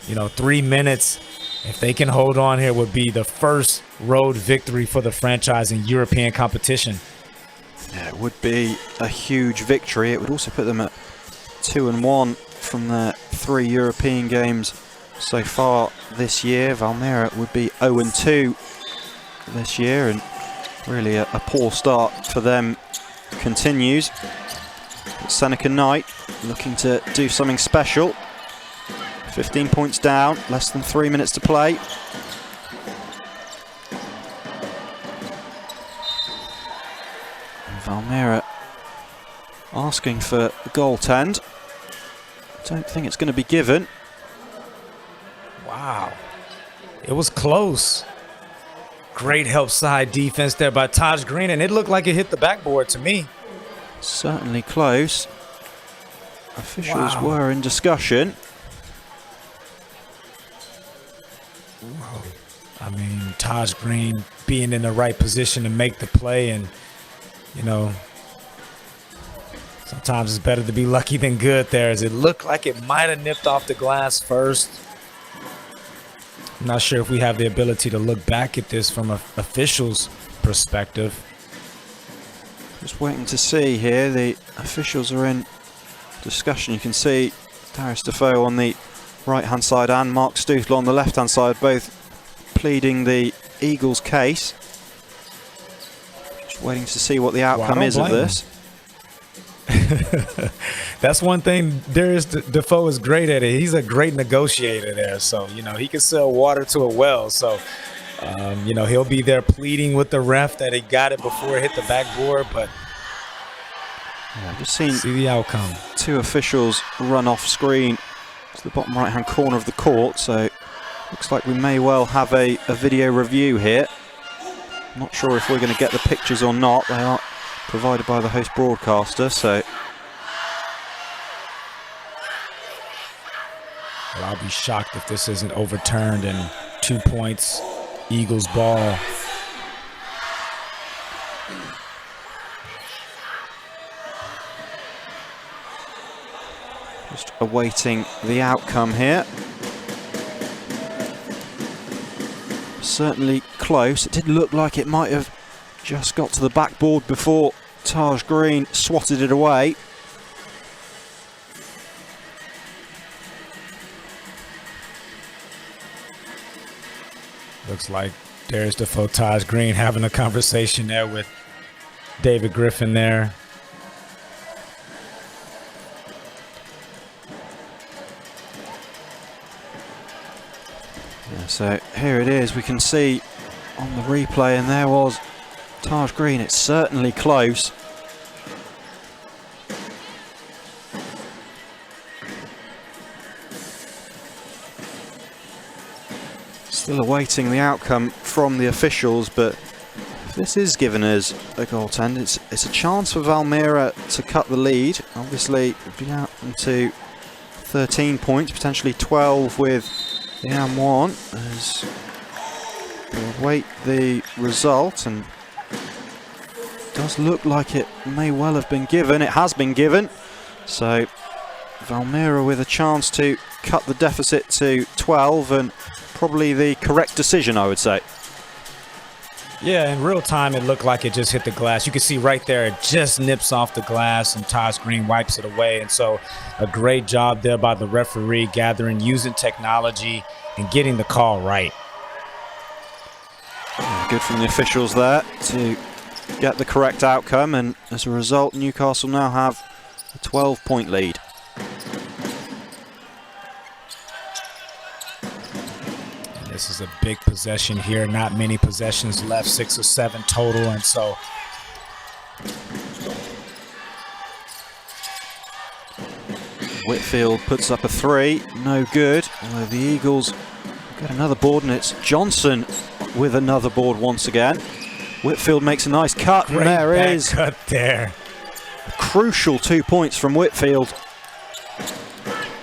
3 minutes, if they can hold on here, would be the first road victory for the franchise in European competition. Yeah, it would be a huge victory. It would also put them at 2-1 from their 3 European games so far this year. Valmiera would be 0-2 this year, and really a poor start for them continues. But Seneca Knight looking to do something special. 15 points down, less than 3 minutes to play. And Valmiera asking for the goaltend. Don't think it's going to be given. Wow. It was close. Great help side defense there by Taj Green, and it looked like it hit the backboard to me. Certainly close. Officials were in discussion. I mean, Taj Green being in the right position to make the play, and, you know, sometimes it's better to be lucky than good there, as it looked like it might have nipped off the glass first. I'm not sure if we have the ability to look back at this from an official's perspective. Just waiting to see here. The officials are in discussion. You can see Darius Defoe on the right-hand side and Mark Stutler on the left-hand side, both pleading the Eagles' case. Just waiting to see what the outcome is of this. That's one thing Darius Defoe is great at it. He's a great negotiator there. So, you know, he can sell water to a well. So, you know, he'll be there pleading with the ref that he got it before it hit the backboard. But yeah, I've just seen see the outcome. Two officials run off screen to the bottom right-hand corner of the court. So, looks like we may well have a video review here. Not sure if we're going to get the pictures or not. They are provided by the host broadcaster, so well, I'll be shocked if this isn't overturned and 2 points, Eagles ball. Just awaiting the outcome here. Certainly close. It did look like it might have just got to the backboard before Taj Green swatted it away. Looks like Darius Defoe, Taj Green having a conversation there with David Griffin there. Yeah, so here it is. We can see on the replay, and there was Taj Green. It's certainly close. Still awaiting the outcome from the officials, but if this is given as a goaltend, it's a chance for Valmiera to cut the lead. Obviously, be out into 13 points, potentially 12 with the M1, as we'll await the result, and it does look like it may well have been given. It has been given, so Valmiera with a chance to cut the deficit to 12, and probably the correct decision, I would say. Yeah, in real time, it looked like it just hit the glass. You can see right there, it just nips off the glass, and Taj Green wipes it away. And so a great job there by the referee, gathering, using technology, and getting the call right. Yeah, good from the officials there to get the correct outcome, and as a result, Newcastle now have a 12-point lead. This is a big possession here. Not many possessions left, 6 or 7 total. And so Whitfield puts up a 3, no good. Although the Eagles get another board, and it's Johnson with another board once again. Whitfield makes a nice cut, and there is cut there. A crucial 2 points from Whitfield.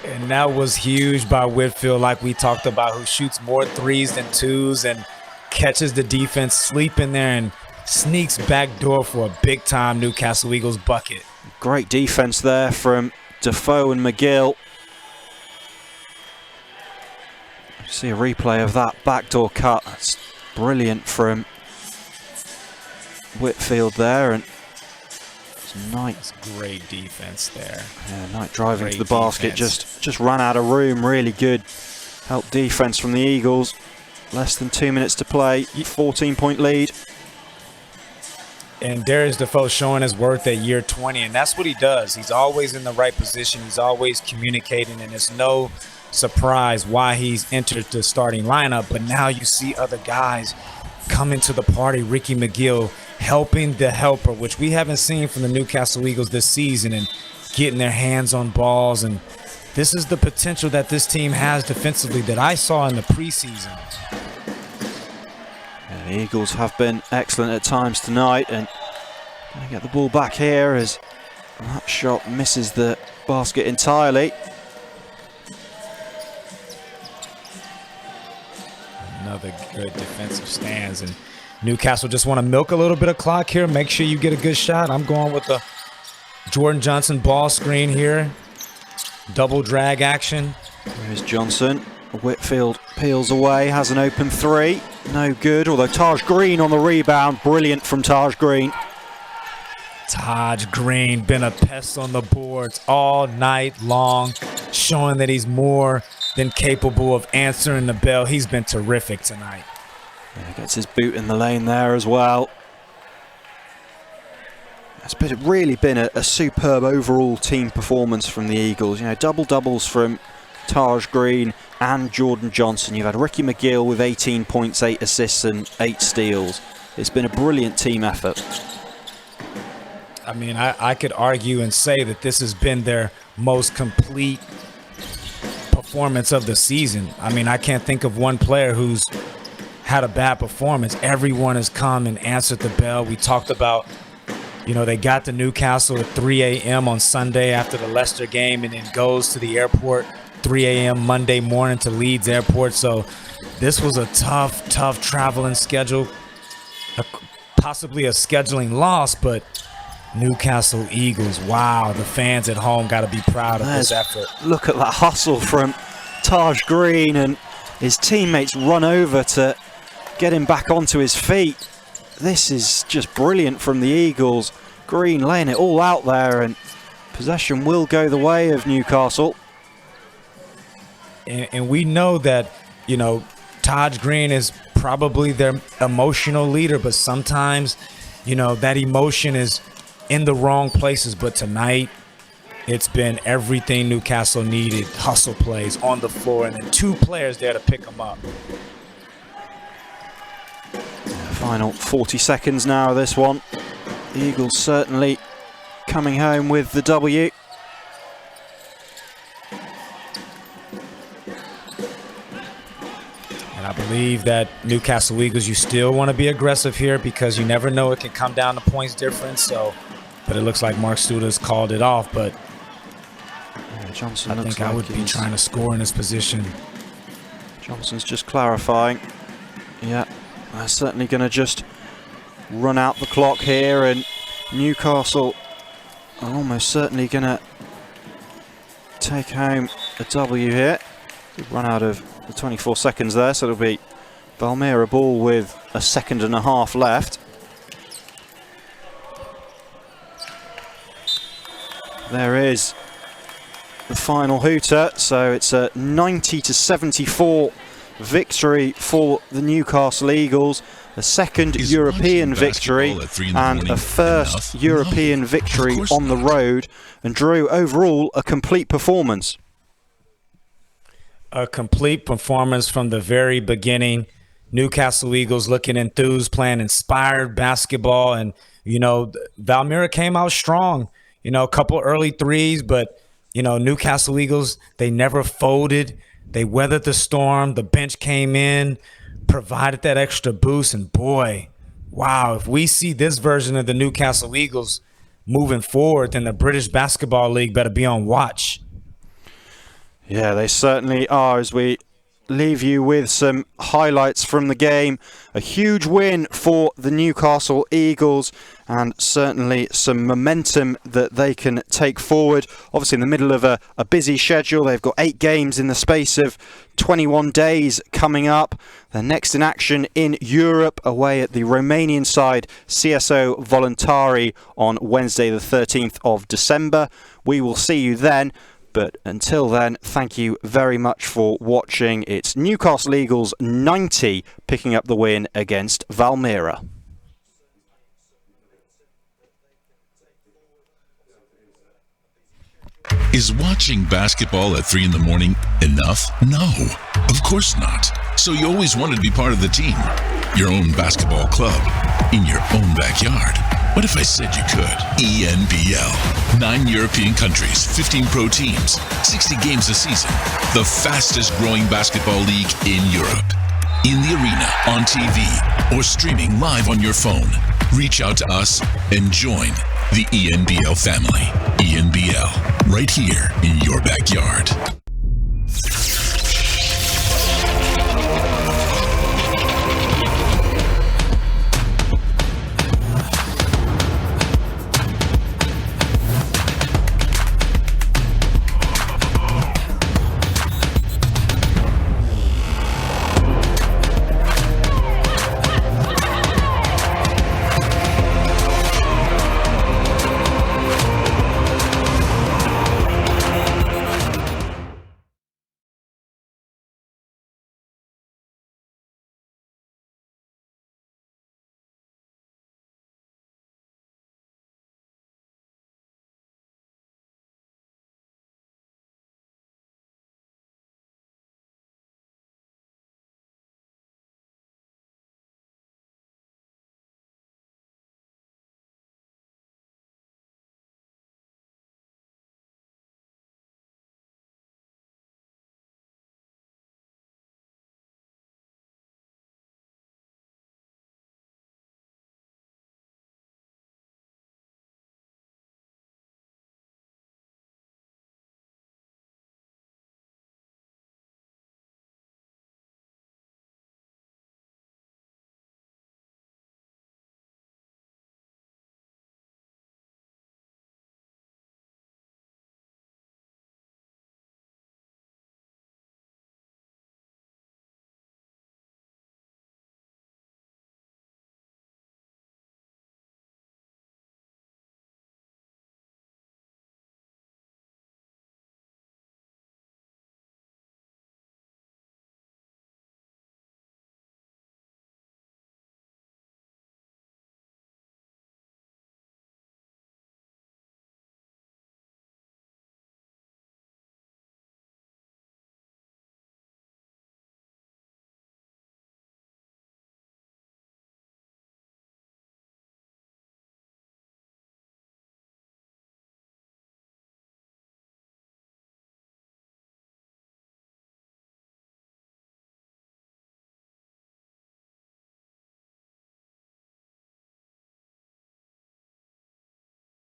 And that was huge by Whitfield, like we talked about, who shoots more threes than twos and catches the defense sleeping there and sneaks back door for a big-time Newcastle Eagles bucket. Great defense there from Defoe and McGill. See a replay of that backdoor cut. That's brilliant from Whitfield there, and Knight, great defense there. Yeah, Knight driving Great to the basket, defense. just ran out of room. Really good help defense from the Eagles. Less than 2 minutes to play, 14-point lead. And Darius Defoe showing his worth at year 20, and that's what he does. He's always in the right position. He's always communicating, and it's no surprised why he's entered the starting lineup. But now you see other guys coming to the party. Ricky McGill helping the helper, which we haven't seen from the Newcastle Eagles this season, and getting their hands on balls. And this is the potential that this team has defensively that I saw in the preseason. Yeah, the Eagles have been excellent at times tonight, and going to get the ball back here as that shot misses the basket entirely. Another good defensive stance, and Newcastle just want to milk a little bit of clock here. Make sure you get a good shot. I'm going with the Jordan Johnson ball screen here. Double drag action. There's Johnson. Whitfield peels away, has an open three. No good, although Taj Green on the rebound. Brilliant from Taj Green. Taj Green been a pest on the boards all night long, showing that he's more than capable of answering the bell. He's been terrific tonight. Yeah, gets his boot in the lane there as well. It's really been a superb overall team performance from the Eagles. You know, double doubles from Taj Green and Jordan Johnson. You've had Ricky McGill with 18 points, 8 assists and 8 steals. It's been a brilliant team effort. I mean, I could argue and say that this has been their most complete performance of the season. I mean, I can't think of one player who's had a bad performance. Everyone has come and answered the bell. We talked about, you know, they got to Newcastle at 3 a.m. on Sunday after the Leicester game, and then goes to the airport 3 a.m. Monday morning to Leeds Airport. So this was a tough traveling schedule, possibly a scheduling loss, but Newcastle Eagles, wow, the fans at home got to be proud of this effort. Look at that hustle from Taj Green, and his teammates run over to get him back onto his feet. This is just brilliant from the Eagles. Green laying it all out there, and possession will go the way of Newcastle. And we know that, you know, Taj Green is probably their emotional leader, but sometimes, you know, that emotion is in the wrong places. But tonight, it's been everything Newcastle needed. Hustle plays on the floor, and then 2 players there to pick them up. Final 40 seconds now of this one. The Eagles certainly coming home with the W. And I believe that Newcastle Eagles, you still want to be aggressive here because you never know, it can come down to points difference. So, but it looks like Mark Studa's called it off. But yeah, Johnson I think I would be trying to score in this position. Johnson's just clarifying. Yeah, they're certainly going to just run out the clock here, and Newcastle are almost certainly going to take home a W here. We've run out of the 24 seconds there, so it'll be Valmiera ball with a second and a half left. There is the final hooter, so it's a 90-74 victory for the Newcastle Eagles, a second European victory and a first European victory on the road. And Drew, overall a complete performance. A complete performance from the very beginning. Newcastle Eagles looking enthused, playing inspired basketball, and you know, Valmiera came out strong. You know, a couple early threes, but you know, Newcastle Eagles, they never folded. They weathered the storm. The bench came in, provided that extra boost, and boy, wow, if we see this version of the Newcastle Eagles moving forward, then the British Basketball League better be on watch. Yeah, they certainly are. As we leave you with some highlights from the game, a huge win for the Newcastle Eagles, and certainly some momentum that they can take forward. Obviously in the middle of a busy schedule. They've got 8 games in the space of 21 days coming up. They're next in action in Europe, away at the Romanian side CSO Voluntari on Wednesday the 13th of December. We will see you then. But until then, thank you very much for watching. It's Newcastle Eagles 90 picking up the win against Valmiera. Is watching basketball at 3 in the morning enough? No, of course not. So you always wanted to be part of the team. Your own basketball club. In your own backyard. What if I said you could? ENBL. 9 European countries, 15 pro teams, 60 games a season. The fastest growing basketball league in Europe. In the arena, on TV, or streaming live on your phone. Reach out to us and join the ENBL family. ENBL, right here in your backyard.